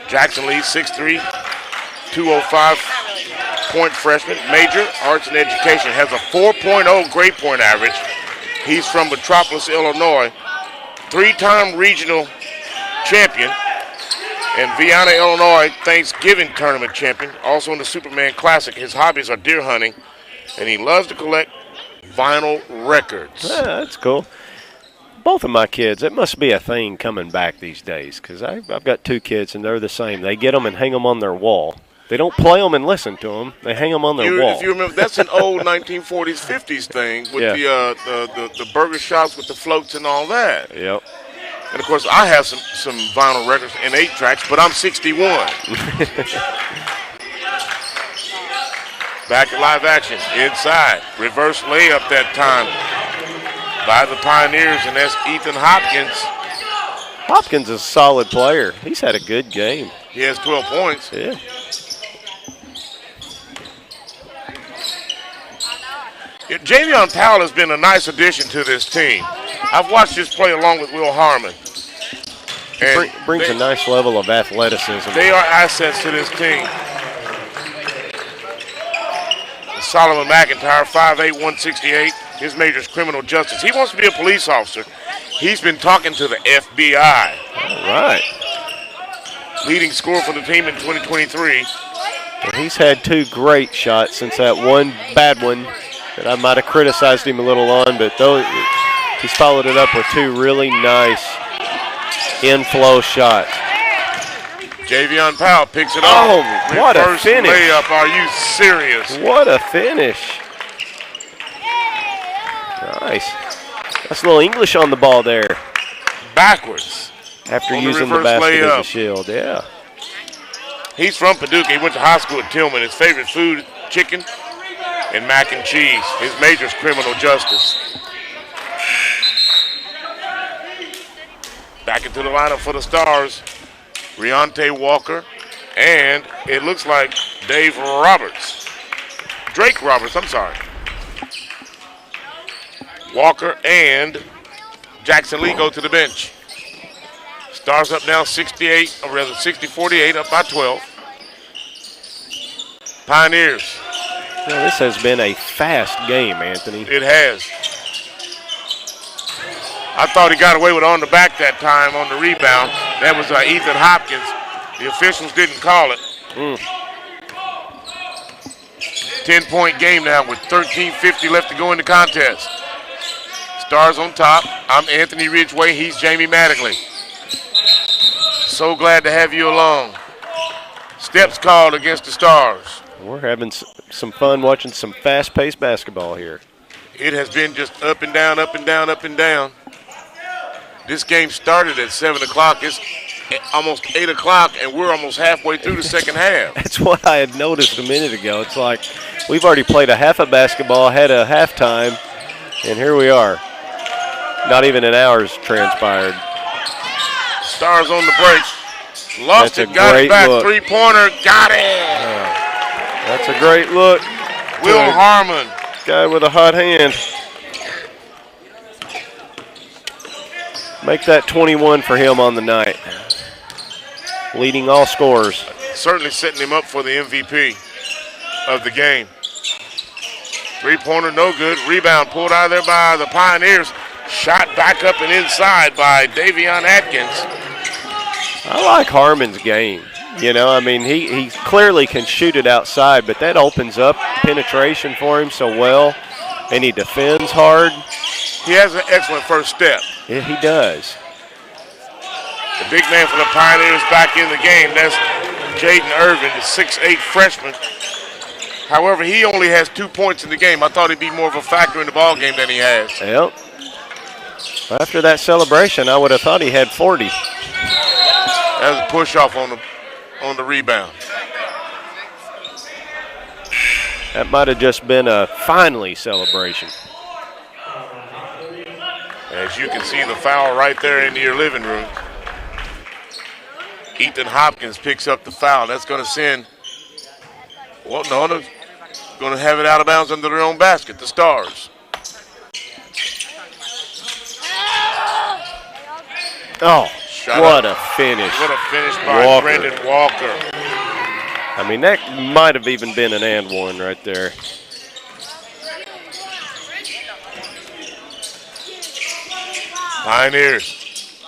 Jackson Lee, 6'3", 205-point freshman. Major, arts and education. Has a 4.0 grade point average. He's from Metropolis, Illinois. 3-time regional champion. And Vienna, Illinois, Thanksgiving tournament champion. Also in the Superman Classic. His hobbies are deer hunting. And he loves to collect vinyl records. Yeah, that's cool. Both of my kids, it must be a thing coming back these days, because I've got 2 kids, and they're the same. They get them and hang them on their wall. They don't play them and listen to them. They hang them on their wall. If you remember, that's an old 1940s, 50s thing with the burger shops with the floats and all that. Yep. And, of course, I have some vinyl records and 8 tracks, but I'm 61. Back to live action, inside. Reverse layup that time by the Pioneers, and that's Ethan Hopkins. Hopkins is a solid player. He's had a good game. He has 12 points. Yeah. Javion Powell has been a nice addition to this team. I've watched this play along with Will Harmon. And brings a nice level of athleticism. They are assets to this team. Solomon McIntyre, 5'8", 168. His major is criminal justice. He wants to be a police officer. He's been talking to the FBI. All right. Leading scorer for the team in 2023. And he's had 2 great shots since that one bad one that I might have criticized him a little on, but he's followed it up with 2 really nice inflow shots. Javion Powell picks it up. Oh, what a finish. Layup. Are you serious? What a finish. Nice. That's a little English on the ball there. Backwards. After on using the basket layup. as a shield, yeah. He's from Paducah. He went to high school at Tillman. His favorite food, chicken and mac and cheese. His major is criminal justice. Back into the lineup for the Stars. Riante Walker, and it looks like Drake Roberts, I'm sorry. Walker and Jackson Lee go to the bench. Stars up now 60-48, up by 12. Pioneers. Well, this has been a fast game, Anthony. It has. I thought he got away with on the back that time on the rebound. That was Ethan Hopkins. The officials didn't call it. 10-point game now with 13:50 left to go in the contest. Stars on top. I'm Anthony Ridgway. He's Jamie Mattingly. So glad to have you along. Steps called against the Stars. We're having some fun watching some fast-paced basketball here. It has been just up and down, up and down, up and down. This game started at 7 o'clock. It's almost 8 o'clock, and we're almost halfway through the second half. That's what I had noticed a minute ago. It's like we've already played a half of basketball, had a halftime, and here we are. Not even an hour's transpired. Stars on the break. Lost it, got it back. Three-pointer, got it. That's a great look. Will Harmon. Guy with a hot hand. Make that 21 for him on the night. Leading all scorers. Certainly setting him up for the MVP of the game. Three-pointer, no good. Rebound pulled out of there by the Pioneers. Shot back up and inside by Davion Atkins. I like Harmon's game. You know, I mean, he clearly can shoot it outside, but that opens up penetration for him so well, and he defends hard. He has an excellent first step. Yeah, he does. The big man for the Pioneers back in the game. That's Jaden Irvin, the 6'8" freshman. However, he only has 2 points in the game. I thought he'd be more of a factor in the ball game than he has. Yep. After that celebration, I would have thought he had 40. That was a push-off on the rebound. That might have just been a finally celebration. As you can see, the foul right there in your living room. Ethan Hopkins picks up the foul. That's going to send, well, no, they're going to have it out of bounds under their own basket, the Stars. Oh, what a finish. What a finish by Brendan Walker. I mean, that might have even been an and one right there. Pioneers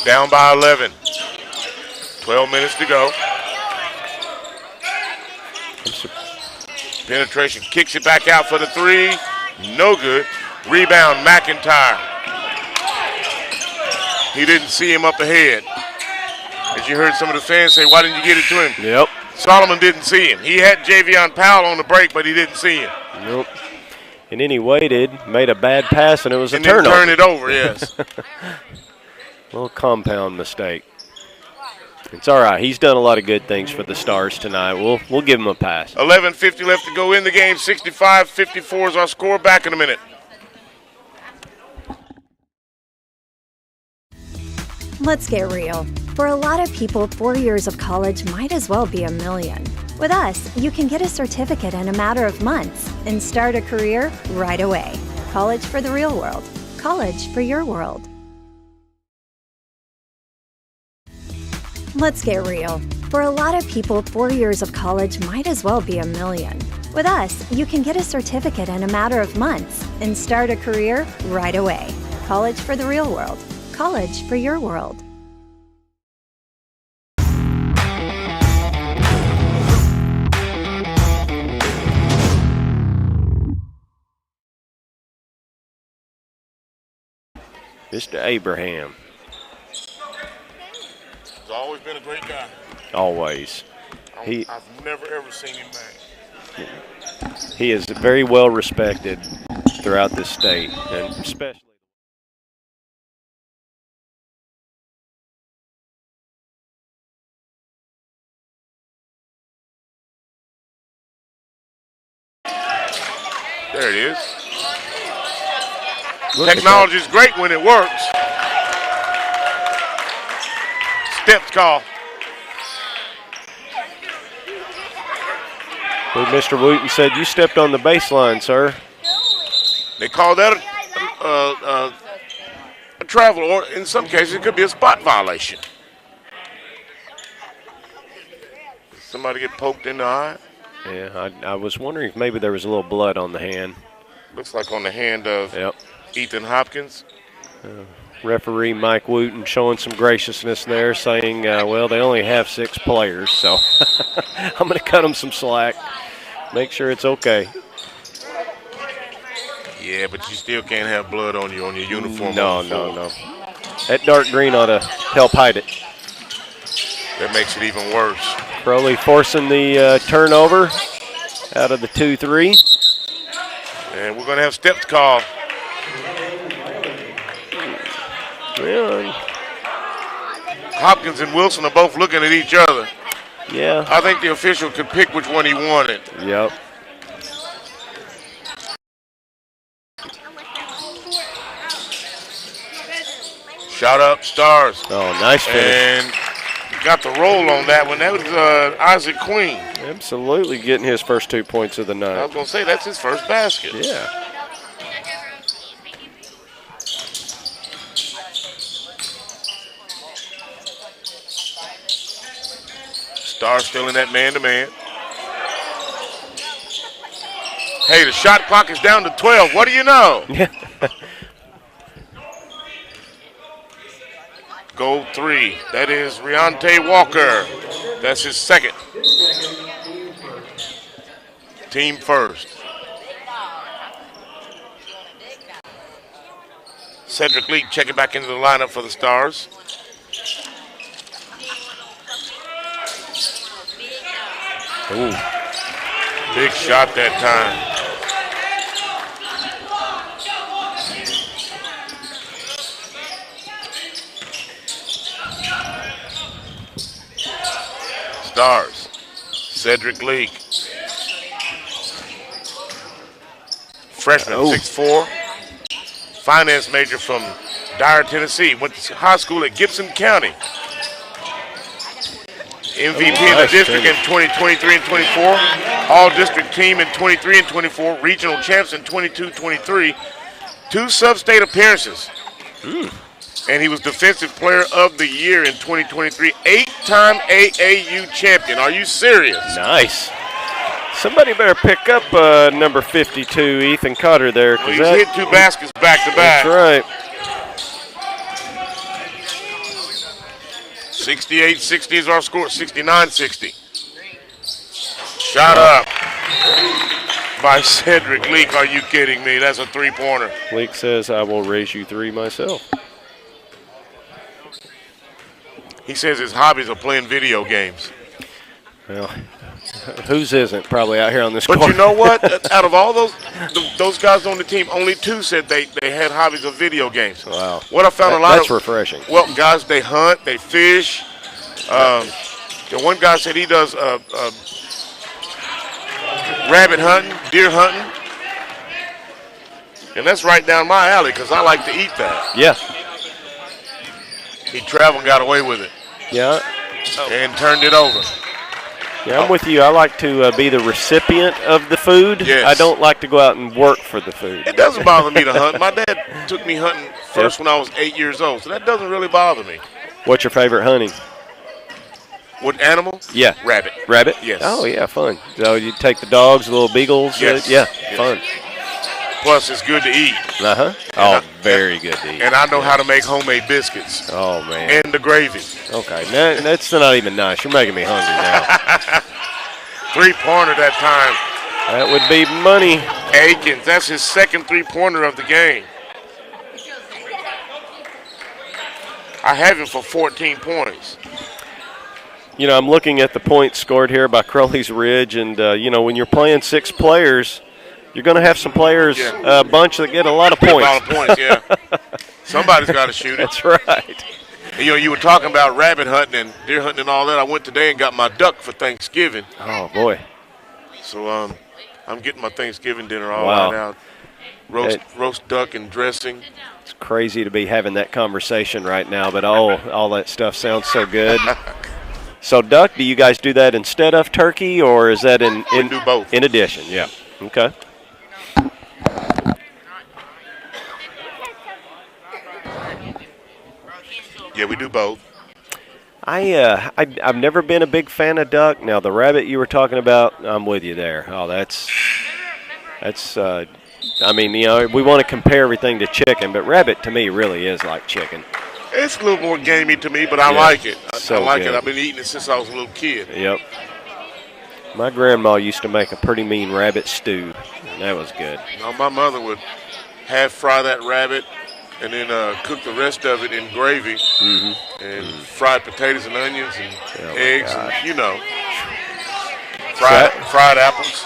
down by 11. 12 minutes to go. Penetration, kicks it back out for the three. No good. Rebound, McIntyre. He didn't see him up ahead. As you heard some of the fans say, why didn't you get it to him? Yep. Solomon didn't see him. He had Javion Powell on the break, but he didn't see him. Nope. And then he waited, made a bad pass, and it was a turnover. And then turned it over, yes. Little compound mistake. It's all right. He's done a lot of good things for the Stars tonight. We'll give him a pass. 11:50 left to go in the game. 65-54 is our score. Back in a minute. Let's get real. For a lot of people, 4 years of college might as well be a million. With us, you can get a certificate in a matter of months and start a career right away. College for the real world. College for your world. Let's get real. For a lot of people, 4 years of college might as well be a million. With us, you can get a certificate in a matter of months and start a career right away. College for the real world. College for your world. Mr. Abraham. He's always been a great guy. Always. I've never, ever seen him mad. He is very well respected throughout this state, and especially. There it is. Technology is great when it works. Steps call. Well, Mr. Wooten said you stepped on the baseline, sir. They call that a travel, or in some cases it could be a spot violation. Did somebody get poked in the eye? Yeah, I was wondering if maybe there was a little blood on the hand. Looks like on the hand of Ethan Hopkins. Referee Mike Wooten showing some graciousness there, saying, well, they only have 6 players, so I'm going to cut them some slack. Make sure it's okay. Yeah, but you still can't have blood on your uniform. No. That dark green ought to help hide it. That makes it even worse. Crowley forcing the turnover out of the 2-3. And we're going to have steps called. Well, Hopkins and Wilson are both looking at each other. yeah. I think the official could pick which one he wanted. Yep. Shot up, Stars. Oh, nice finish. And got the roll on that one. That was Isaac Queen. Absolutely getting his first 2 points of the I night. was going to say, that's his first basket. Yeah. Stars still in that man-to-man. Hey, the shot clock is down to 12. What do you know? Goal 3. That is Riante Walker. That's his second. Team first. Cedric Leak checking back into the lineup for the Stars. Ooh. Big shot that time. Stars. Cedric Leak. Freshman, 6'4". Finance major from Dyer, Tennessee. Went to high school at Gibson County. MVP in the district in 2023 and 24. All-district team in 23 and 24. Regional champs in 22-23. 2 sub-state appearances. And he was Defensive Player of the Year in 2023. 8-time AAU champion. Are you serious? Nice. Somebody better pick up number 52, Ethan Cotter there. Well, he's hit 2 baskets back-to-back. That's right. 68-60 is our score. 69-60. Shot up by Cedric Leak. Are you kidding me? That's a 3-pointer. Leak says, I will raise you 3 myself. He says his hobbies are playing video games. Well, whose isn't probably out here on this But court? you know what? Out of all those guys on the team, only 2 said they had hobbies of video games. Wow. What I found That's refreshing. Well, guys, they hunt, they fish. The one guy said he does rabbit hunting, deer hunting. And that's right down my alley because I like to eat that. Yeah. He traveled and got away with it. Yeah. And turned it over. Yeah, I'm with you. I like to be the recipient of the food. Yes. I don't like to go out and work for the food. It doesn't bother me to hunt. My dad took me hunting first when I was 8 years old, so that doesn't really bother me. What's your favorite hunting? What animal? Yeah. Rabbit. Rabbit? Yes. Oh, yeah, fun. So you take the dogs, the little beagles? Yes. Yeah, Yes. fun. Plus, it's good to eat. Uh-huh. Oh, very good to eat. And I know how to make homemade biscuits. Oh, man. And the gravy. Okay, that's not even nice. You're making me hungry now. 3-pointer that time. That would be money. Akins, that's his second 3-pointer of the game. I have him for 14 points. You know, I'm looking at the points scored here by Crowley's Ridge, and, you know, when you're playing 6 players, you're going to have some players, a bunch that get a lot of points. A lot of points, yeah. Somebody's got to shoot it. That's right. You know, you were talking about rabbit hunting and deer hunting and all that. I went today and got my duck for Thanksgiving. Oh, boy. So I'm getting my Thanksgiving dinner all right out. Roast duck and dressing. It's crazy to be having that conversation right now, but all that stuff sounds so good. So, duck, do you guys do that instead of turkey, or is that in We do both. In addition? Yeah. Okay. Yeah, we do both. I've never been a big fan of duck. Now, the rabbit you were talking about, I'm with you there. Oh, that's I mean, you know, we want to compare everything to chicken, but rabbit to me really is like chicken. It's a little more gamey to me, but I like it. I like good. it. I've been eating it since I was a little kid. Yep. My grandma used to make a pretty mean rabbit stew, and that was good. No, my mother would half fry that rabbit and then cook the rest of it in gravy and fried potatoes and onions and eggs and, fried apples.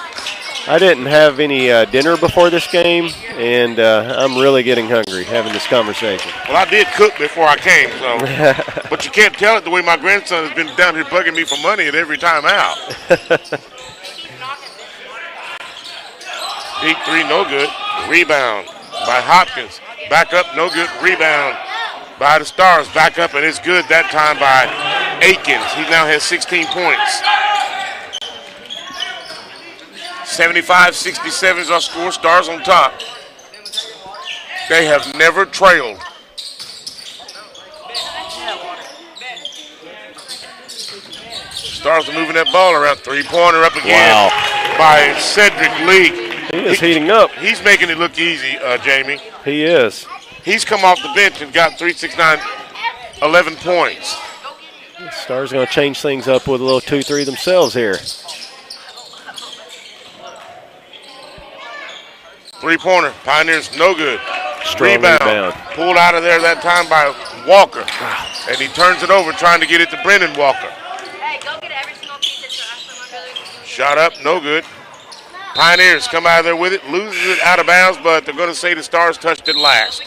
I didn't have any dinner before this game, and I'm really getting hungry having this conversation. Well, I did cook before I came, so. But you can't tell it the way my grandson has been down here bugging me for money at every time out. Deep three, no good. Rebound by Hopkins. Back up, no good. Rebound by the Stars. Back up, and it's good that time by Aikens. He now has 16 points. 75-67 is our score. Stars on top. They have never trailed. Stars are moving that ball around. Three-pointer up again by Cedric Lee. He is heating up. He's making it look easy, Jamie. He is. He's come off the bench and got 3, 6, 9, 11 points. Stars going to change things up with a little 2-3 themselves here. Three-pointer. Pioneers, no good. Strong rebound. Pulled out of there that time by Walker. And he turns it over trying to get it to Brendan Walker. Hey, go get every single piece that you're Shot up, no good. Pioneers come out of there with it, loses it out of bounds, but they're going to say the Stars touched it last.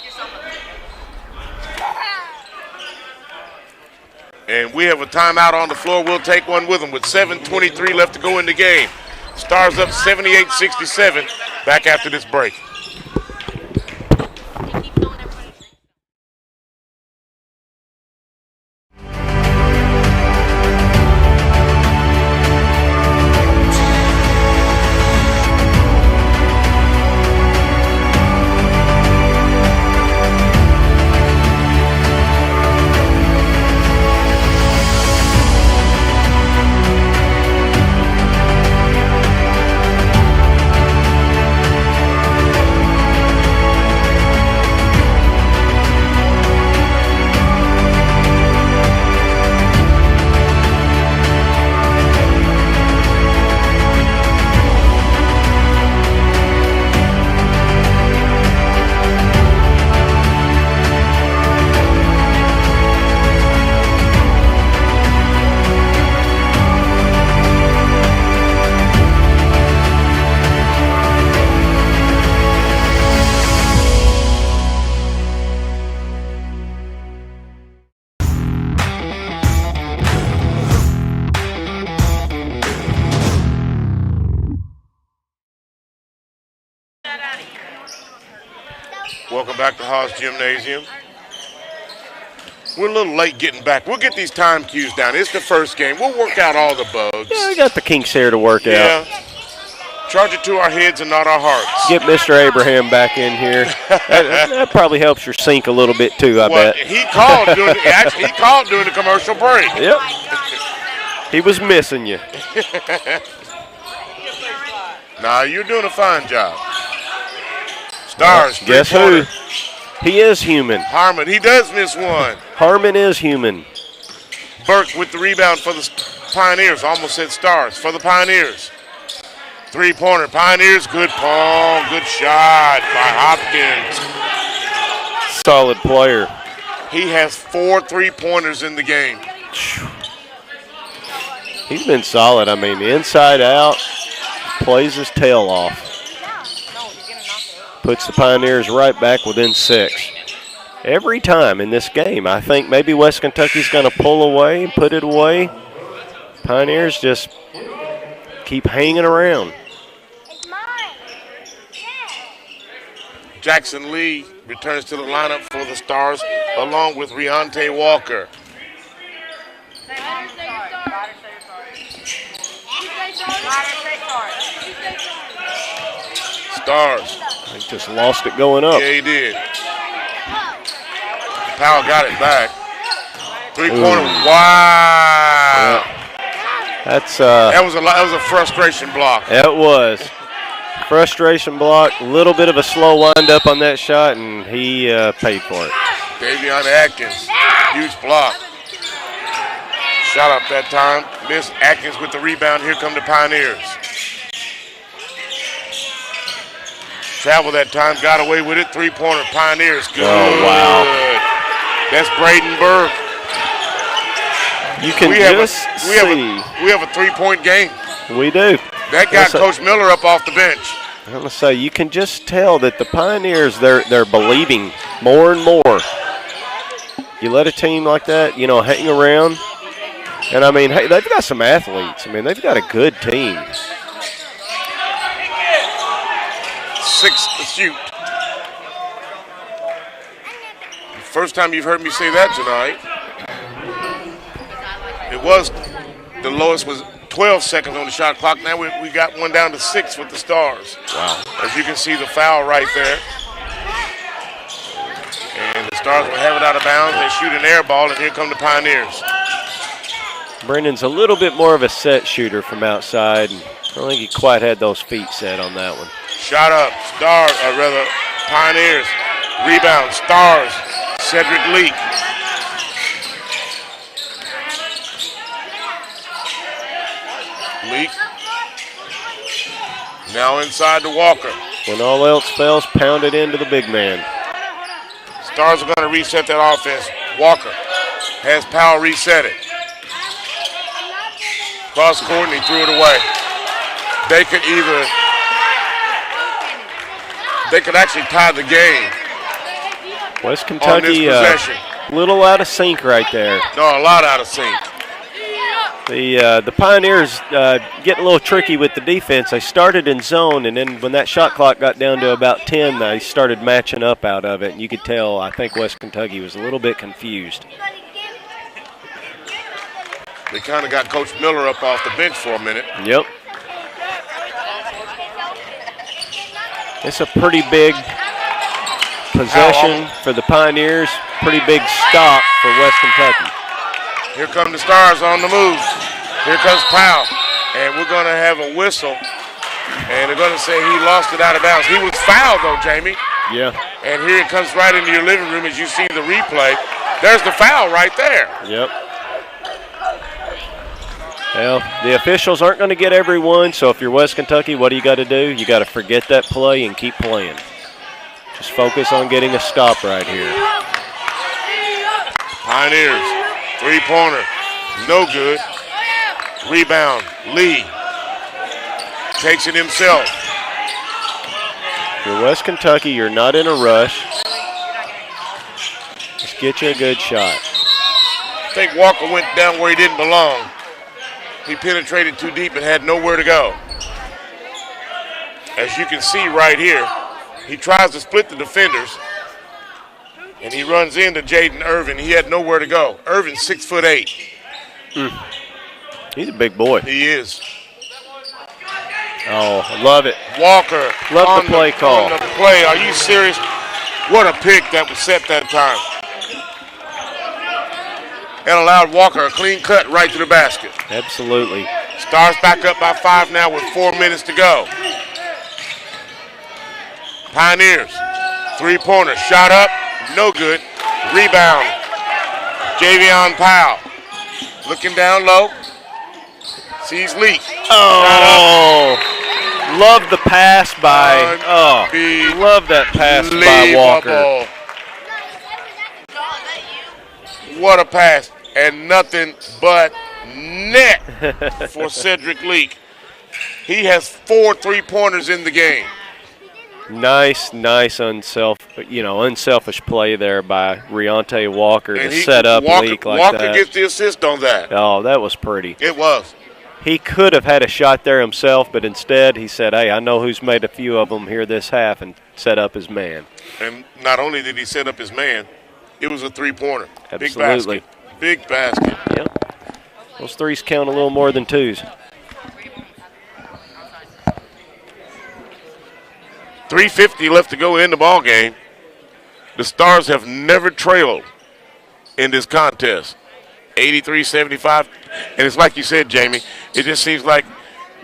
And we have a timeout on the floor. We'll take one with them with 7:23 left to go in the game. Stars up 78-67. Back after this break. Welcome back to Haws Gymnasium. We're a little late getting back. We'll get these time cues down. It's the first game. We'll work out all the bugs. Yeah, we got the kinks here to work out. Charge it to our heads and not our hearts. Get Mr. Abraham back in here. that probably helps your sync a little bit too, I bet. He called during the commercial break. Yep. He was missing you. Nah, you're doing a fine job. Stars. Guess who? He is human. Harmon, he does miss one. Harmon is human. Burke with the rebound for the Pioneers. Almost said Stars for the Pioneers. Three-pointer. Pioneers, good ball. Good shot by Hopkins. Solid player. He has 4 3-pointers in the game. He's been solid. I mean, inside out, plays his tail off. Puts the Pioneers right back within 6. Every time in this game, I think maybe West Kentucky's going to pull away and put it away. Pioneers just keep hanging around. Jackson Lee returns to the lineup for the Stars along with Riante Walker. Stars. He just lost it going up. Yeah, he did. Powell got it back. Three-pointer. Wow. Yeah. That's that was a frustration block. It was. Frustration block, a little bit of a slow wind up on that shot, and he paid for it. Davion Atkins, huge block. Shot up that time. Miss. Atkins with the rebound. Here come the Pioneers. Travel that time. Got away with it. Three-pointer. Pioneers. Good. Oh, wow. That's Braden Burke. You can We have a three-point game. We do. That got Coach Miller up off the bench. I'm going to say, you can just tell that the Pioneers, they're believing more and more. You let a team like that, hang around. And, I mean, hey, they've got some athletes. I mean, they've got a good team. 6 to shoot. First time you've heard me say that tonight. The lowest was 12 seconds on the shot clock. Now we got one down to 6 with the Stars. Wow. As you can see, the foul right there. And the Stars will have it out of bounds. They shoot an air ball, and here come the Pioneers. Brendan's a little bit more of a set shooter from outside. And I don't think he quite had those feet set on that one. Shot up. Pioneers. Rebound. Stars. Cedric Leak. Leak. Now inside to Walker. When all else fails, pound it into the big man. Stars are going to reset that offense. Walker has Powell reset it. Cross court, and he threw it away. They could actually tie the game. West Kentucky, little out of sync right there. No, a lot out of sync. The Pioneers getting a little tricky with the defense. They started in zone, and then when that shot clock got down to about 10, they started matching up out of it. And you could tell, I think West Kentucky was a little bit confused. They kind of got Coach Miller up off the bench for a minute. Yep. It's a pretty big possession for the Pioneers. Pretty big stop for West Kentucky. Here come the Stars on the move. Here comes Powell. And we're going to have a whistle. And they're going to say he lost it out of bounds. He was fouled, though, Jamie. Yeah. And here it comes right into your living room as you see the replay. There's the foul right there. Yep. Well, the officials aren't going to get everyone, so if you're West Kentucky, what do you got to do? You got to forget that play and keep playing. Just focus on getting a stop right here. Pioneers, three-pointer, no good. Rebound, Lee takes it himself. If you're West Kentucky, you're not in a rush. Just get you a good shot. I think Walker went down where he didn't belong. He penetrated too deep and had nowhere to go. As you can see right here, he tries to split the defenders, and he runs into Jaden Irvin. He had nowhere to go. Irvin's 6'8". He's a big boy. He is. Oh, I love it. Walker. Love the play call. On the play. Are you serious? What a pick that was set that time. That allowed Walker a clean cut right to the basket. Absolutely. Stars back up by 5 now with 4 minutes to go. Pioneers, three-pointer, shot up, no good. Rebound, Javion Powell. Looking down low, sees Lee. Oh, love the pass by, love that pass by Walker. What a pass, and nothing but net for Cedric Leak. He has 4 three-pointers in the game. Nice, unselfish play there by Riante Walker to set up Leak like that. Walker gets the assist on that. Oh, that was pretty. It was. He could have had a shot there himself, but instead he said, hey, I know who's made a few of them here this half, and set up his man. And not only did he set up his man, it was a three-pointer. Absolutely. Big basket. Yep. Those threes count a little more than twos. 3:50 left to go in the ball game. The Stars have never trailed in this contest. 83-75. And it's like you said, Jamie, it just seems like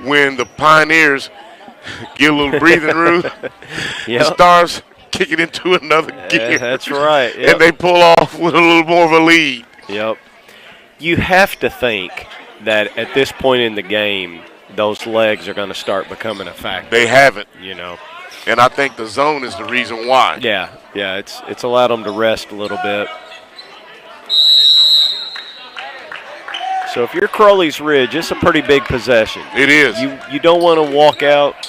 when the Pioneers get a little breathing room, the Stars kick it into another gear. That's right. Yep. And they pull off with a little more of a lead. Yep. you have to think that at this point in the game, those legs are going to start becoming a factor. They haven't. You know. And I think the zone is the reason why. Yeah, it's allowed them to rest a little bit. So if you're Crowley's Ridge, it's a pretty big possession. It is. You don't want to walk out.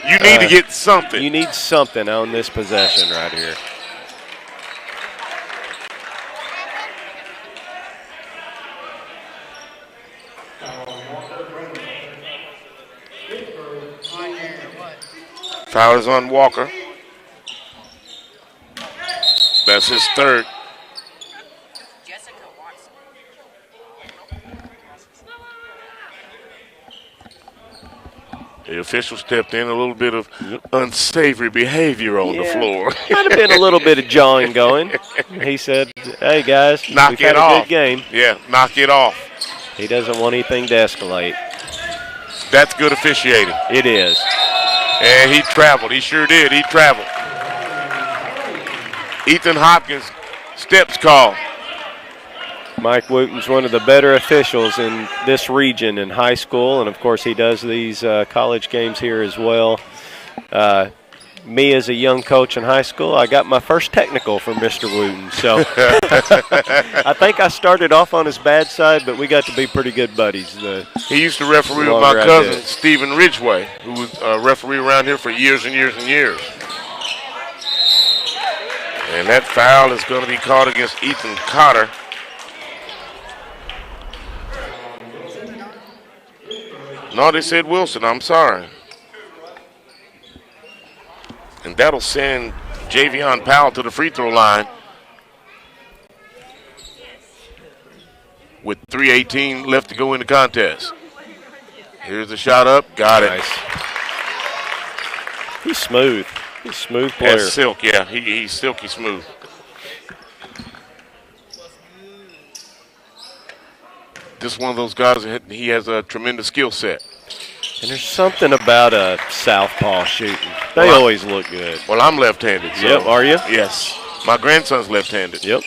You need to get something. You need something on this possession right here. Foul is on Walker. That's his third. The official stepped in, a little bit of unsavory behavior on the floor. Might have been a little bit of jawing going. He said, hey, guys, knock we've it had off. A good game. Yeah, knock it off. He doesn't want anything to escalate. That's good officiating. It is. And he traveled. He sure did. He traveled. Ethan Hopkins, steps call. Mike Wooten's one of the better officials in this region in high school, and, of course, he does these college games here as well. Me as a young coach in high school, I got my first technical from Mr. Wooten. So I think I started off on his bad side, but we got to be pretty good buddies. He used to referee with my cousin, Stephen Ridgway, who was a referee around here for years and years and years. And that foul is going to be called against Ethan Cotter. No, they said Wilson. I'm sorry. And that'll send Javion Powell to the free throw line with 3:18 left to go in the contest. Here's the shot up. Got it. Nice. He's smooth. He's a smooth player. That's silk, yeah. He's silky smooth. Just one of those guys, he has a tremendous skill set. And there's something about a southpaw shooting. They always look good. Well, I'm left-handed. So yep, are you? Yes. My grandson's left-handed. Yep.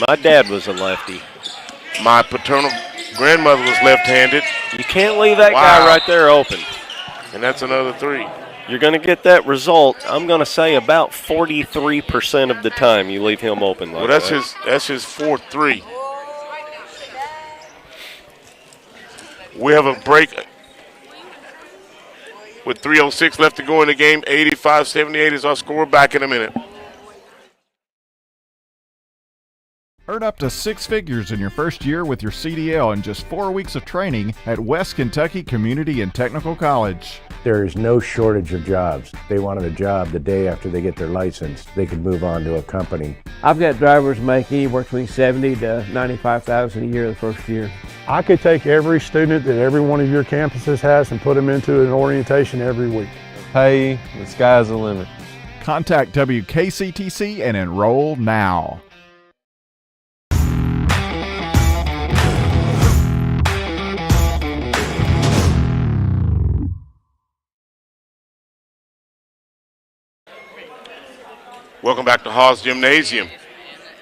My dad was a lefty. My paternal grandmother was left-handed. You can't leave that guy right there open. And that's another three. You're going to get that result, I'm going to say, about 43% of the time you leave him open like well, that. that's his fourth three. We have a break with 3:06 left to go in the game. 85-78 is our score. Back in a minute. Earn up to 6 figures in your first year with your CDL in just 4 weeks of training at West Kentucky Community and Technical College. There is no shortage of jobs. They wanted a job the day after they get their license. They could move on to a company. I've got drivers making anywhere between $70,000 to $95,000 a year the first year. I could take every student that every one of your campuses has and put them into an orientation every week. Hey, the sky's the limit. Contact WKCTC and enroll now. Welcome back to Haws Gymnasium.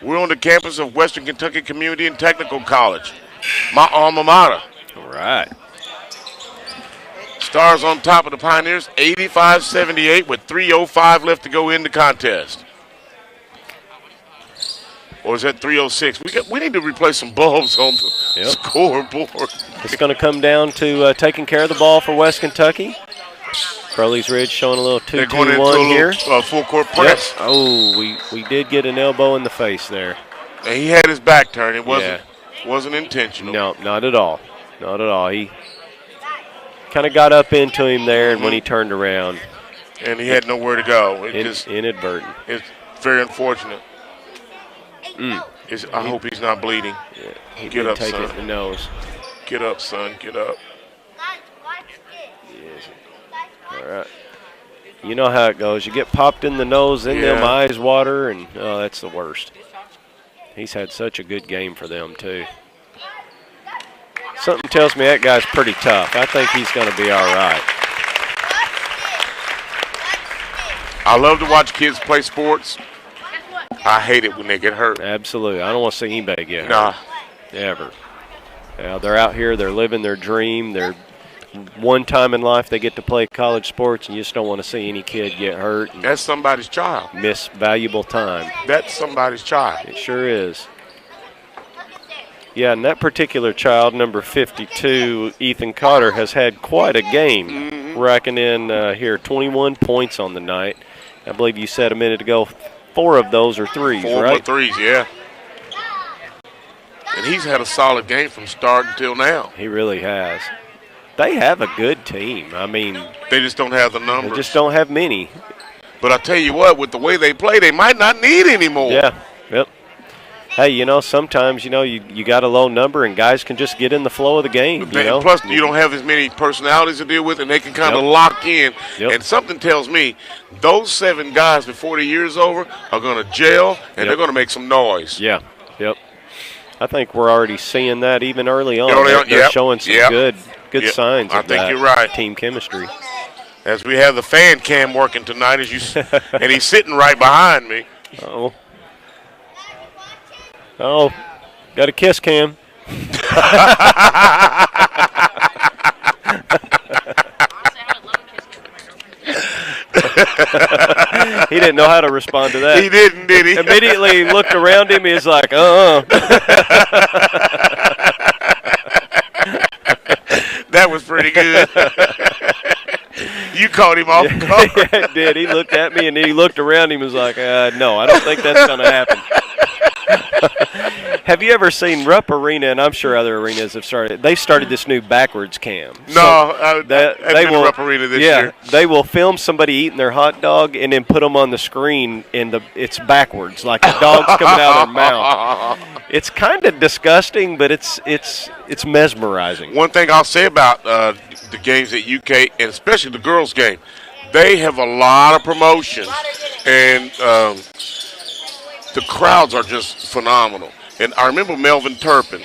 We're on the campus of Western Kentucky Community and Technical College, my alma mater. All right. Stars on top of the Pioneers, 85-78 with 3:05 left to go in the contest. Or is that 3:06? We need to replace some bulbs on the scoreboard. It's going to come down to taking care of the ball for West Kentucky. Crowley's Ridge showing a little 2-2-1 here. Full court press. Yep. Oh, we did get an elbow in the face there. And he had his back turned. It wasn't intentional. No, not at all. Not at all. He kind of got up into him there, and when he turned around. And he had nowhere to go. Inadvertent. It's very unfortunate. I hope he's not bleeding. Yeah, he Get did up, take son. it in the nose. Get up, son. Get up. Yes. All right. You know how it goes. You get popped in the nose, then them eyes water, and that's the worst. He's had such a good game for them, too. Something tells me that guy's pretty tough. I think he's going to be all right. I love to watch kids play sports. I hate it when they get hurt. Absolutely. I don't want to see anybody get hurt. Nah. Ever. They're out here. They're living their dream. They're one time in life they get to play college sports, and you just don't want to see any kid get hurt. That's somebody's child. Miss valuable time. That's somebody's child. It sure is. Yeah, and that particular child, number 52, Ethan Cotter, has had quite a game, racking in here 21 points on the night. I believe you said a minute ago 4 of those are threes, Four right? more threes, yeah. And he's had a solid game from start until now. He really has. They have a good team. I mean, they just don't have the numbers. They just don't have many. But I tell you what, with the way they play, they might not need any more. Yeah, yep. Hey, you know, sometimes, you know, you got a low number and guys can just get in the flow of the game, you know. Plus, you don't have as many personalities to deal with, and they can kind of lock in. Yep. And something tells me those 7 guys before the year's over are going to gel, and they're going to make some noise. Yeah, yep. I think we're already seeing that even early on. They're showing some good signs of that you're right. Team chemistry. As we have the fan cam working tonight, and he's sitting right behind me. Oh, got a kiss cam. He didn't know how to respond to that. He didn't, did he? Immediately looked around him. He's like, That was pretty good. You caught him off guard. Yeah, it did. He looked at me and he looked around him and was like, no, I don't think that's going to happen. Have you ever seen Rupp Arena, and I'm sure other arenas have started, they started this new backwards cam. No, I've been to Rupp Arena this year. They will film somebody eating their hot dog and then put them on the screen, and it's backwards, like the dog's coming out of their mouth. It's kind of disgusting, but it's mesmerizing. One thing I'll say about the games at UK, and especially the girls' game, they have a lot of promotion, and the crowds are just phenomenal. And I remember Melvin Turpin.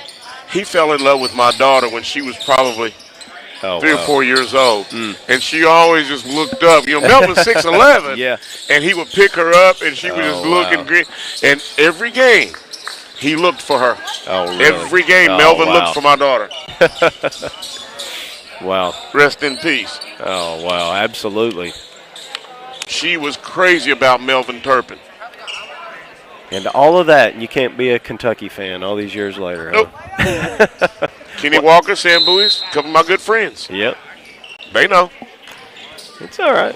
He fell in love with my daughter when she was probably 3 or 4 years old. And she always just looked up. You know, Melvin's 6'11". Yeah. And he would pick her up, and she would just look and grin. And every game, he looked for her. Oh, really? Every game, Melvin looked for my daughter. Wow. Rest in peace. Oh, wow, absolutely. She was crazy about Melvin Turpin. And all of that, and you can't be a Kentucky fan all these years later. Nope. Huh? Kenny Walker, Sam Bowie, a couple of my good friends. Yep. They know. It's all right.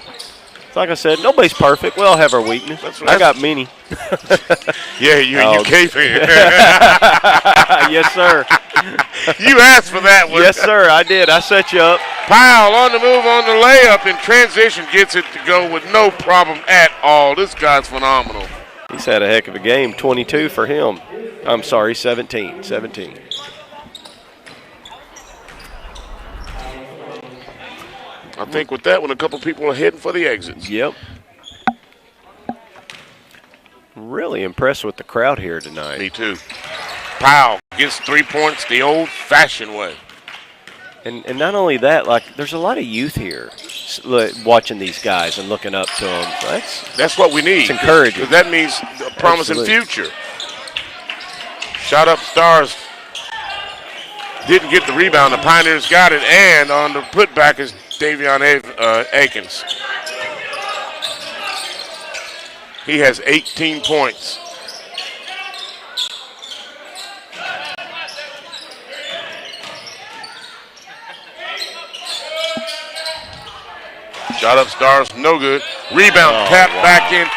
Like I said, nobody's perfect. We all have our weakness. That's right. I got many. Yeah, you're a UK fan. Yes, sir. You asked for that one. Yes, sir, I did. I set you up. Powell on the move on the layup, in transition gets it to go with no problem at all. This guy's phenomenal. He's had a heck of a game. 22 for him. I'm sorry, 17. I think with that one, a couple people are heading for the exits. Yep. Really impressed with the crowd here tonight. Me too. Powell gets 3 points the old-fashioned way. And not only that, like, there's a lot of youth here watching these guys and looking up to them. That's what we need. It's encouraging. Because that means a promising future. Shot up Stars. Didn't get the rebound. The Pioneers got it. And on the putback is Davion Akins. He has 18 points. Shot up Stars, no good. Rebound, tap back in.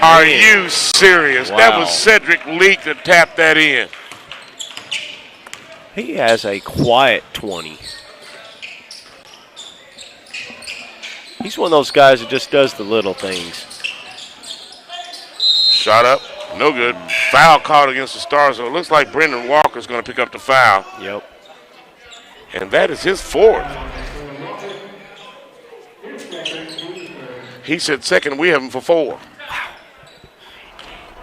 Are you serious? Wow. That was Cedric Leak that tapped that in. He has a quiet 20. He's one of those guys that just does the little things. Shot up, no good. Foul called against the Stars, so it looks like Brendan Walker's going to pick up the foul. Yep. And that is his 4th. He said second, we have him for 4.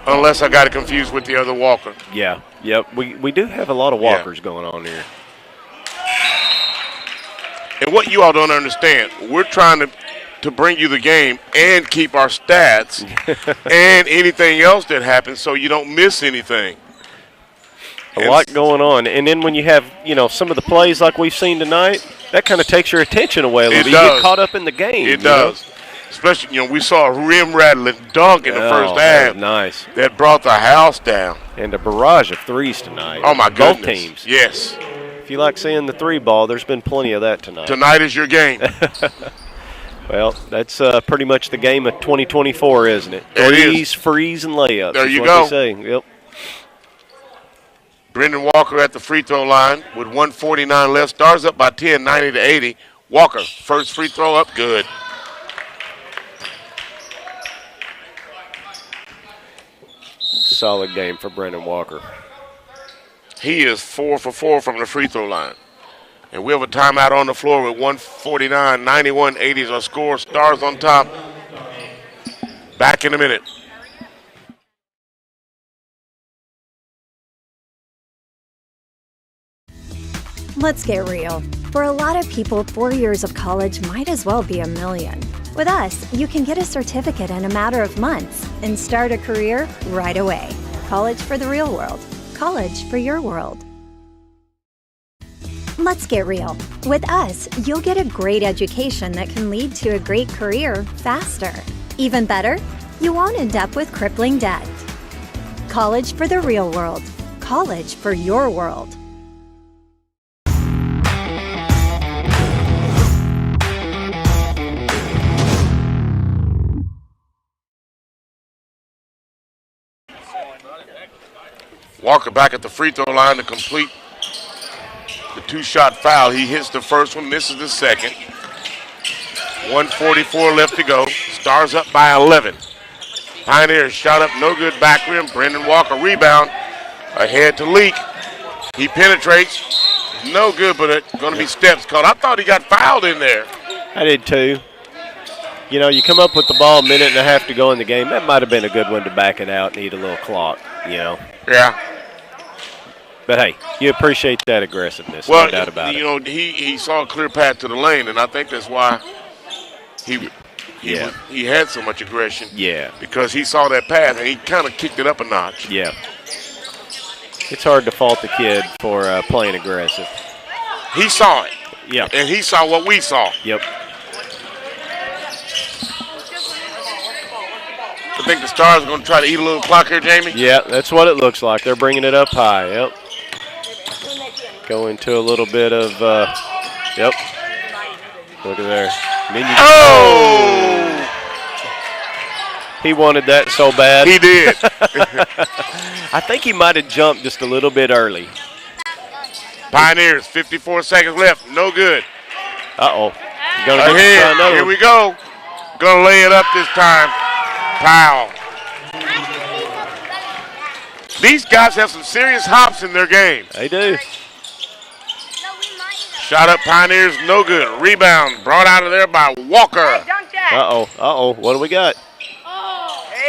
Unless I got it confused with the other Walker. Yeah, yep. We do have a lot of Walkers going on here. And what you all don't understand, we're trying to bring you the game and keep our stats and anything else that happens so you don't miss anything. A lot going on. And then when you have, some of the plays like we've seen tonight, that kind of takes your attention away a little bit. You get caught up in the game. It does. Especially, we saw a rim-rattling dunk in the first half. Nice. That brought the house down. And a barrage of threes tonight. Oh, my goodness. Both teams. Yes. If you like seeing the three ball, there's been plenty of that tonight. Tonight is your game. Well, that's pretty much the game of 2024, isn't it? It Threes, is. frees, and layups. There you what go. They say. Yep. Brendan Walker at the free throw line with 1:49 left. Stars up by 10, 90-80. Walker, first free throw up, good. Solid game for Brendan Walker. He is 4 for 4 from the free throw line. And we have a timeout on the floor with 1:49, 91-80 is our score. Stars on top. Back in a minute. Let's get real. For a lot of people, 4 years of college might as well be $1 million. With us, you can get a certificate in a matter of months and start a career right away. College for the real world. College for your world. Let's get real. With us, you'll get a great education that can lead to a great career faster. Even better, you won't end up with crippling debt. College for the real world. College for your world. Walker back at the free throw line to complete the two-shot foul. He hits the first one, misses the second. 1:44 left to go. Stars up by 11. Pioneers shot up, no good, back rim. Brendan Walker rebound. Ahead to Leak. He penetrates. No good, but it's going to be steps called. I thought he got fouled in there. I did too. You come up with the ball, a minute and a half to go in the game. That might have been a good one to back it out and eat a little clock, Yeah. But, hey, you appreciate that aggressiveness, Well, no doubt about it. he saw a clear path to the lane, and I think that's why he had so much aggression. Yeah. Because he saw that path, and he kind of kicked it up a notch. Yeah. It's hard to fault the kid for playing aggressive. He saw it. Yeah. And he saw what we saw. Yep. I think the Stars are going to try to eat a little clock here, Jamie. Yeah, that's what it looks like. They're bringing it up high. Yep. Go into a little bit of, yep. Look at there. Oh! He wanted that so bad. He did. I think he might have jumped just a little bit early. Pioneers, 54 seconds left. No good. Uh-oh. Ahead. Here we go. Going to lay it up this time. Powell. These guys have some serious hops in their game. They do. Shot up Pioneers, no good. Rebound brought out of there by Walker. Uh-oh. Uh-oh. What do we got?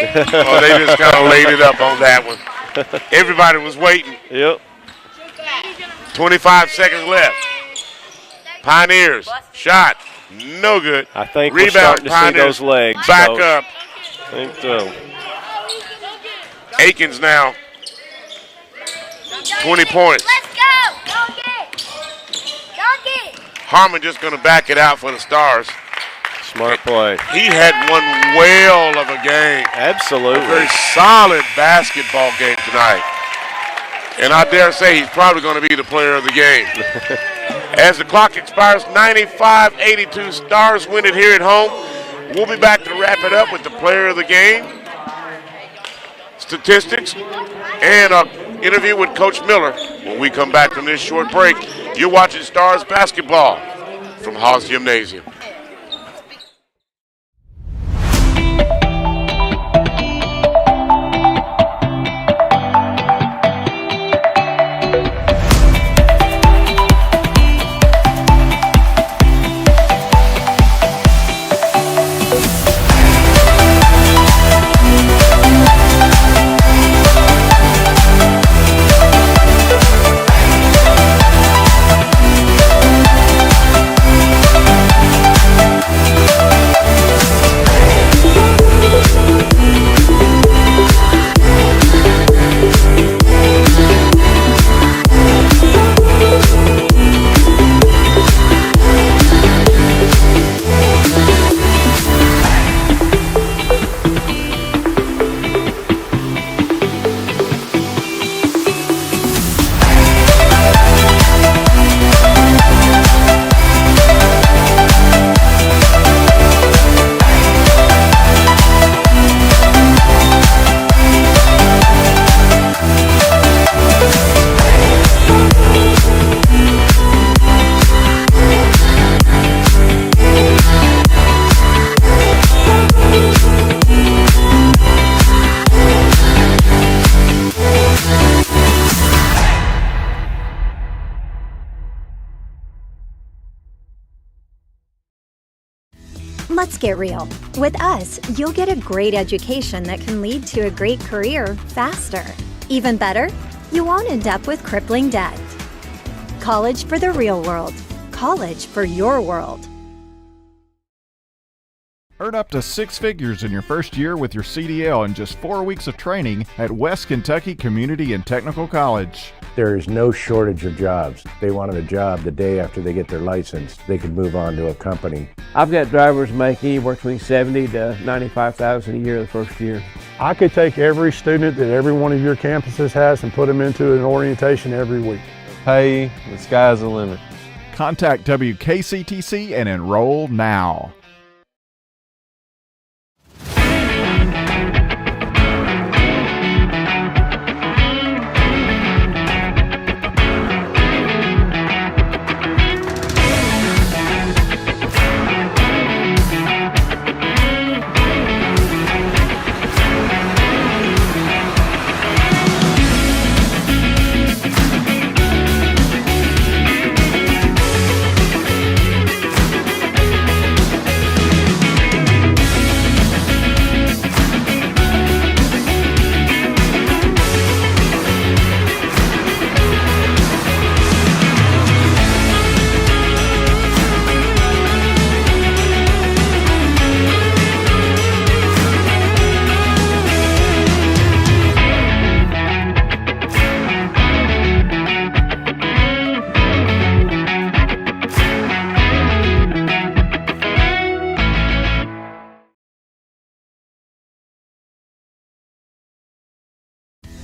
Oh, they just kind of laid it up on that one. Everybody was waiting. Yep. 25 seconds left. Pioneers, shot, no good. I think Rebound, we're starting to Pioneers, see those legs. back folks. up. I think so. Akins now, 20 points. Let's go! Dunk it! Harmon just going to back it out for the Stars. Smart play. He had one whale of a game. Absolutely. A very solid basketball game tonight. And I dare say he's probably going to be the player of the game. As the clock expires, 95-82, Stars win it here at home. We'll be back to wrap it up with the player of the game, statistics, and an interview with Coach Miller when we come back from this short break. You're watching Stars basketball from Haws Gymnasium. Let's get real. With us, you'll get a great education that can lead to a great career faster. Even better, you won't end up with crippling debt. College for the real world. College for your world. Earn up to 6 figures in your first year with your CDL in just 4 weeks of training at West Kentucky Community and Technical College. There is no shortage of jobs. They wanted a job the day after they get their license. They could move on to a company. I've got drivers make anywhere between $70,000 to $95,000 a year the first year. I could take every student that every one of your campuses has and put them into an orientation every week. Pay, the sky's the limit. Contact WKCTC and enroll now.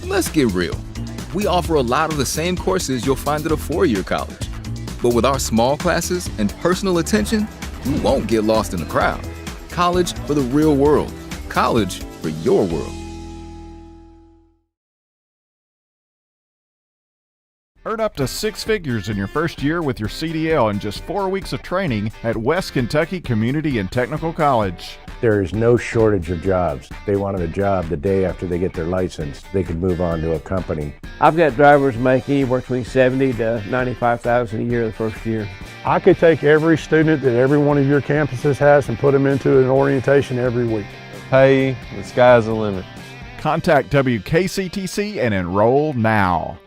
Let's get real. We offer a lot of the same courses you'll find at a four-year college. But with our small classes and personal attention, you won't get lost in the crowd. College for the real world. College for your world. Earn up to 6 figures in your first year with your CDL in just 4 weeks of training at West Kentucky Community and Technical College. There is no shortage of jobs. They wanted a job the day after they get their license. They could move on to a company. I've got drivers make anywhere between $70,000 to $95,000 a year the first year. I could take every student that every one of your campuses has and put them into an orientation every week. Pay, the sky's the limit. Contact WKCTC and enroll now.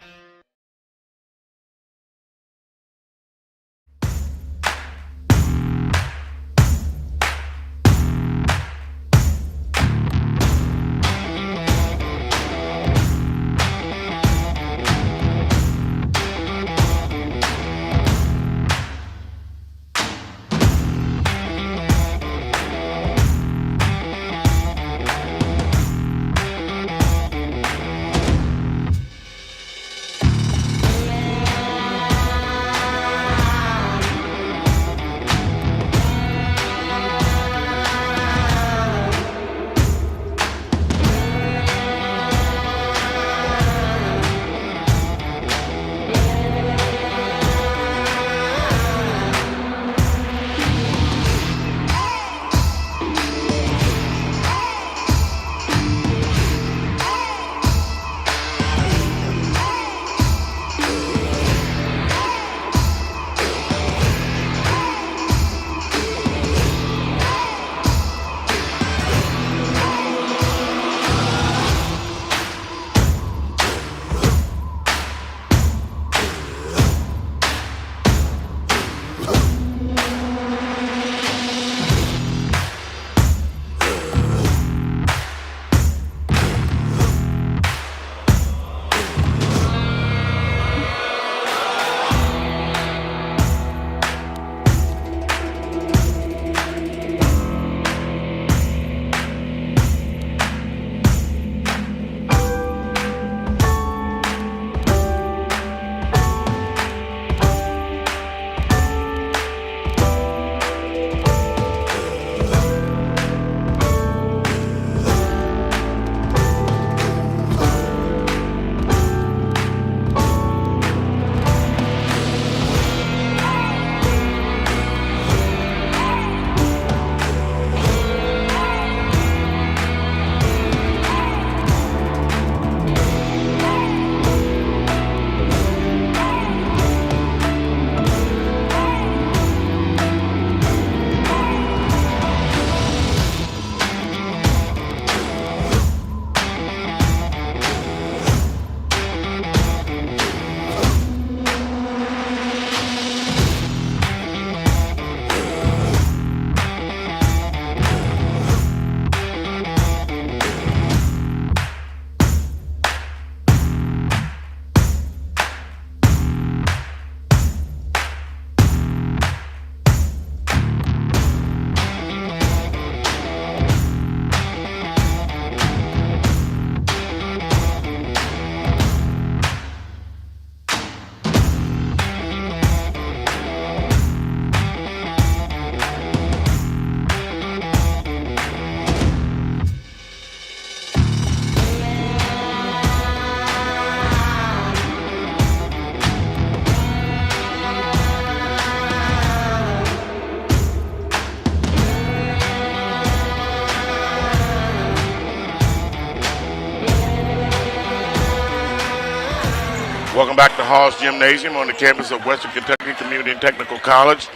Welcome back to Haws Gymnasium on the campus of Western Kentucky Community and Technical College.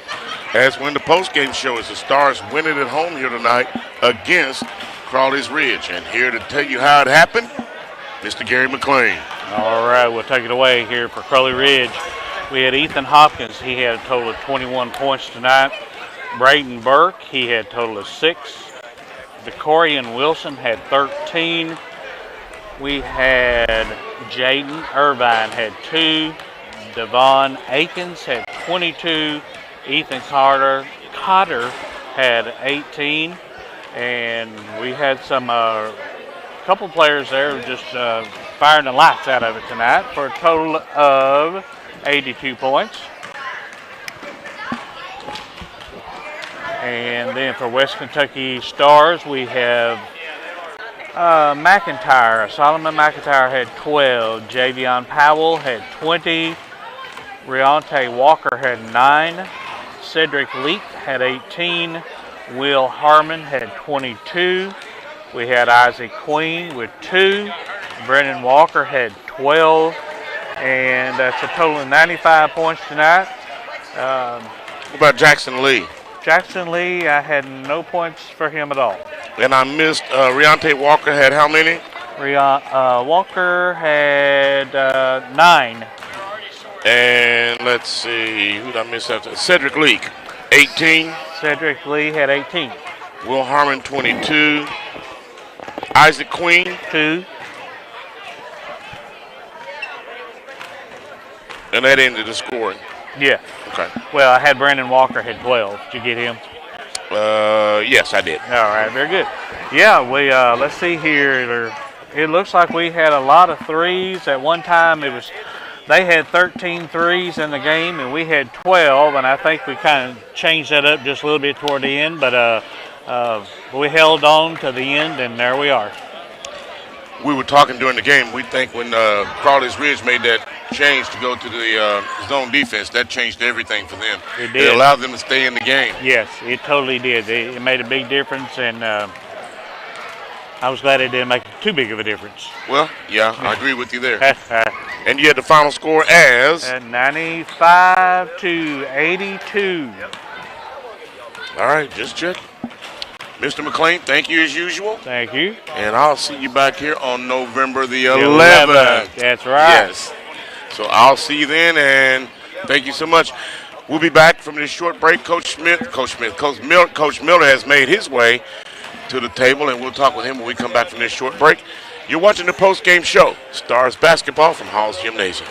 As we're in the postgame show, as the Stars win it at home here tonight against Crowley's Ridge. And here to tell you how it happened, Mr. Gary McLean. All right, we'll take it away here for Crowley Ridge. We had Ethan Hopkins. He had a total of 21 points tonight. Braden Burke, he had a total of 6. Decorian Wilson had 13. We had Jaden Irvine had 2. Devon Akins had 22. Ethan Cotter had 18. And we had some couple players there just firing the lights out of it tonight for a total of 82 points. And then for West Kentucky Stars, we have McIntyre. Solomon McIntyre had 12. Javion Powell had 20. Riante Walker had 9. Cedric Leak had 18. Will Harmon had 22. We had Isaac Queen with 2. Brennan Walker had 12. And that's a total of 95 points tonight. What about Jackson Lee? Jackson Lee, I had no points for him at all. And I missed Riante Walker had how many? Walker had 9. And let's see, who did I miss after? Cedric Leak, 18. Cedric Lee had 18. Will Harmon, 22. Isaac Queen, 2. And that ended the scoring. Yeah. Okay. Well, I had Brandon Walker had 12. Did you get him? Yes, I did. All right, very good. Yeah, we let's see here. It looks like we had a lot of threes at one time. They had 13 threes in the game, and we had 12. And I think we kind of changed that up just a little bit toward the end, but we held on to the end, and there we are. We were talking during the game. We think when Crowley's Ridge made that change to go to the zone defense, that changed everything for them. It did. It allowed them to stay in the game. Yes, it totally did. It made a big difference, and I was glad it didn't make too big of a difference. Well, yeah, I agree with you there. And you had the final score as? At 95 to 82. All right, just check. Mr. McLean, thank you as usual. Thank you. And I'll see you back here on November the 11th. That's right. Yes. So I'll see you then, and thank you so much. We'll be back from this short break. Coach Miller has made his way to the table, and we'll talk with him when we come back from this short break. You're watching the post-game show, Stars Basketball from Haws Gymnasium.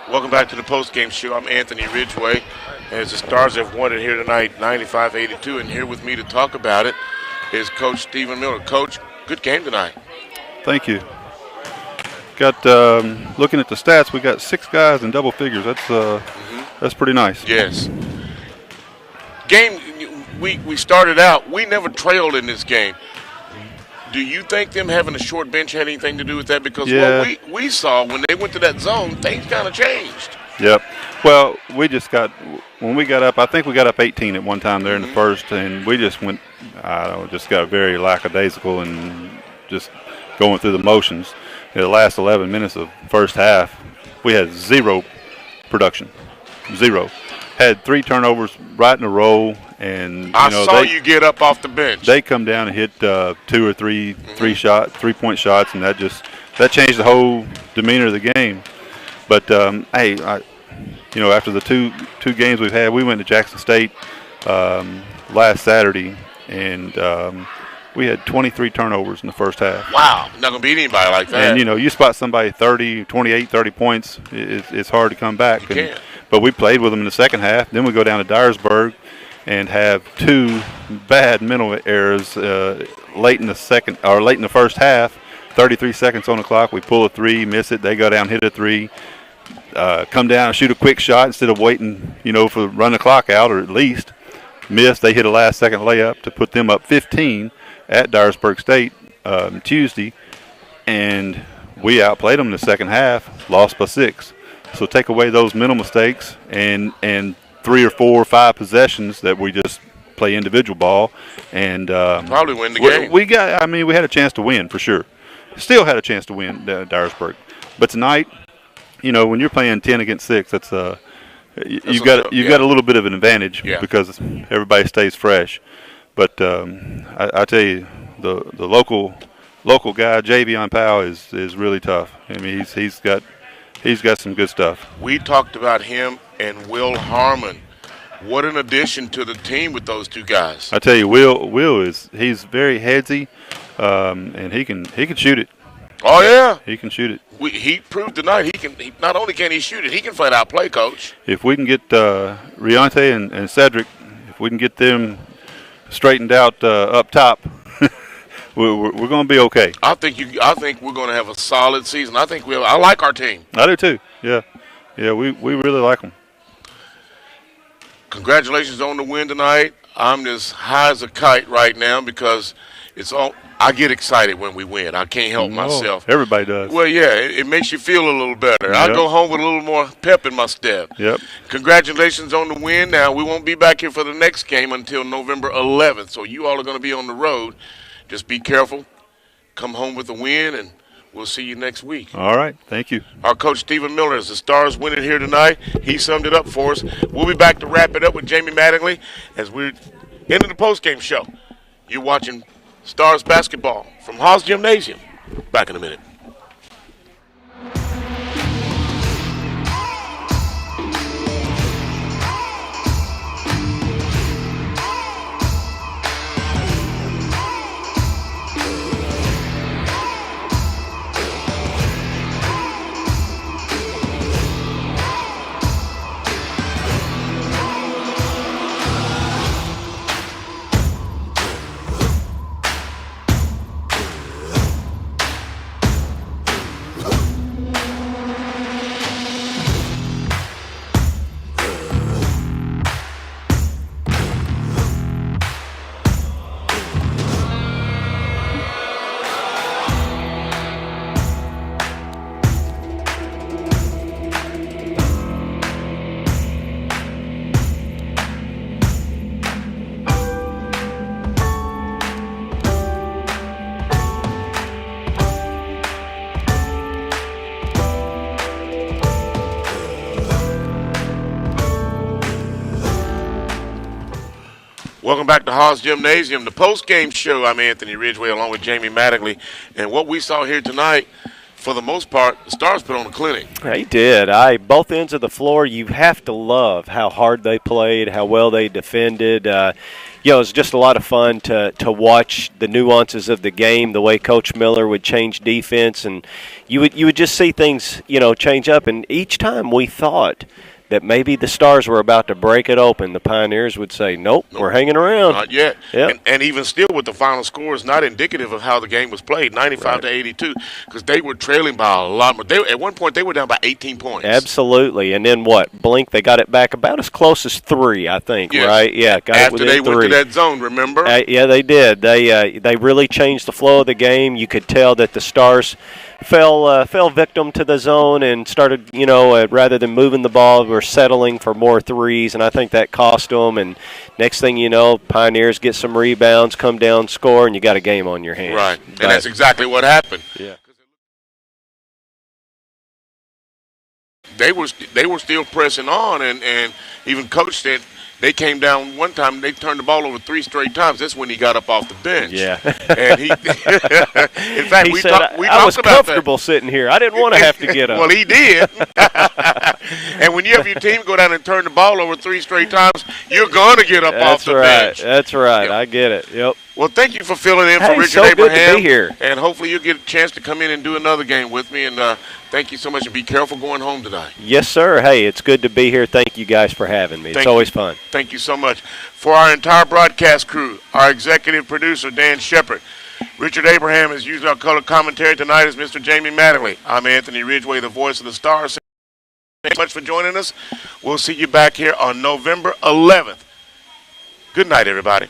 Welcome back to the post-game show. I'm Anthony Ridgway. As the Stars have won it here tonight, 95-82, and here with me to talk about it is Coach Stephen Miller. Coach, good game tonight. Thank you. Got looking at the stats, we got 6 guys in double figures. That's pretty nice. Yes. Game, we started out. We never trailed in this game. Do you think them having a short bench had anything to do with that? Because Yeah. what we saw when they went to that zone, things kind of changed. Yep. Well, when we got up, I think we got up 18 at one time there in the first, and we just went, just got very lackadaisical and just going through the motions. In the last 11 minutes of first half, we had zero production. Zero. Had 3 turnovers right in a row, and I saw you get up off the bench. They come down and hit 2 or 3 3-point shots, and that changed the whole demeanor of the game. But hey, after the two games we've had, we went to Jackson State last Saturday, and we had 23 turnovers in the first half. Wow, not going to beat anybody like that. And, you spot somebody 28, 30 points, it's hard to come back. You can. But we played with them in the second half. Then we go down to Dyersburg and have 2 bad mental errors late in the first half. 33 seconds on the clock. We pull a 3, miss it. They go down, hit a 3, come down and shoot a quick shot instead of waiting, for run the clock out, or at least miss. They hit a last-second layup to put them up 15 at Dyersburg State Tuesday, and we outplayed them in the second half, lost by 6. So take away those mental mistakes and 3 or 4 or 5 possessions that we just play individual ball, and probably win the game. We had a chance to win for sure. Still had a chance to win Dyersburg, but tonight, when you're playing 10 against 6, you've got a little bit of an advantage because everybody stays fresh. But I tell you, the local guy Javion Powell is really tough. I mean, he's got some good stuff. We talked about him and Will Harmon. What an addition to the team with those 2 guys. I tell you, Will he's very headsy, and he can shoot it. Oh yeah, he can shoot it. He proved tonight he not only can he shoot it, he can flat out play, Coach. If we can get Riante and Cedric, if we can get them straightened out up top, we're going to be okay. I think we're going to have a solid season. I like our team. I do too. Yeah, we really like them. Congratulations on the win tonight. I'm as high as a kite right now because I get excited when we win. I can't help myself. Everybody does. Well, yeah, it makes you feel a little better. Yep. I go home with a little more pep in my step. Yep. Congratulations on the win. Now, we won't be back here for the next game until November 11th, so you all are going to be on the road. Just be careful. Come home with a win, and we'll see you next week. All right. Thank you. Our coach, Stephen Miller, is the Stars winning here tonight. He summed it up for us. We'll be back to wrap it up with Jamie Mattingly as we're into the postgame show. You're watching Stars basketball from Haws Gymnasium. Back in a minute. Welcome back to Haws Gymnasium, the post-game show. I'm Anthony Ridgway along with Jamie Mattingly. And what we saw here tonight, for the most part, the Stars put on a clinic. They did. Both ends of the floor, you have to love how hard they played, how well they defended. It was just a lot of fun to watch the nuances of the game, the way Coach Miller would change defense, and you would just see things, change up. And each time we thought that maybe the Stars were about to break it open, the Pioneers would say, nope, we're hanging around. Not yet. Yep. And even still with the final score is not indicative of how the game was played, 95 to 82, because they were trailing by a lot more. At one point, they were down by 18 points. Absolutely. And then what? Blink, they got it back about as close as 3, I think, Yes. right? Yeah, got After it they within went 3. to that zone, remember? Yeah, they did. They really changed the flow of the game. You could tell that the Stars fell victim to the zone and started, rather than moving the ball, were settling for more threes, and I think that cost them. And next thing you know, Pioneers get some rebounds, come down, score, and you got a game on your hands. Right, and that's exactly what happened. Yeah. They were still pressing on, and even Coach said they came down one time. They turned the ball over 3 straight times. That's when he got up off the bench. Yeah. And he, in fact, he we said, talked I was about comfortable sitting here. I didn't want to have to get up. Well, he did. And when you have your team go down and turn the ball over 3 straight times, you're going to get up off the bench. That's right. Yep. I get it. Yep. Well, thank you for filling in for Richard so Abraham. Good to be here. And hopefully you'll get a chance to come in and do another game with me. And thank you so much. And be careful going home tonight. Yes, sir. Hey, it's good to be here. Thank you guys for having me. It's always fun. Thank you so much. For our entire broadcast crew, our executive producer, Dan Shepard, Richard Abraham has used our color commentary tonight as Mr. Jamie Mattingly. I'm Anthony Ridgway, the voice of the Stars. Thank you so much for joining us. We'll see you back here on November 11th. Good night, everybody.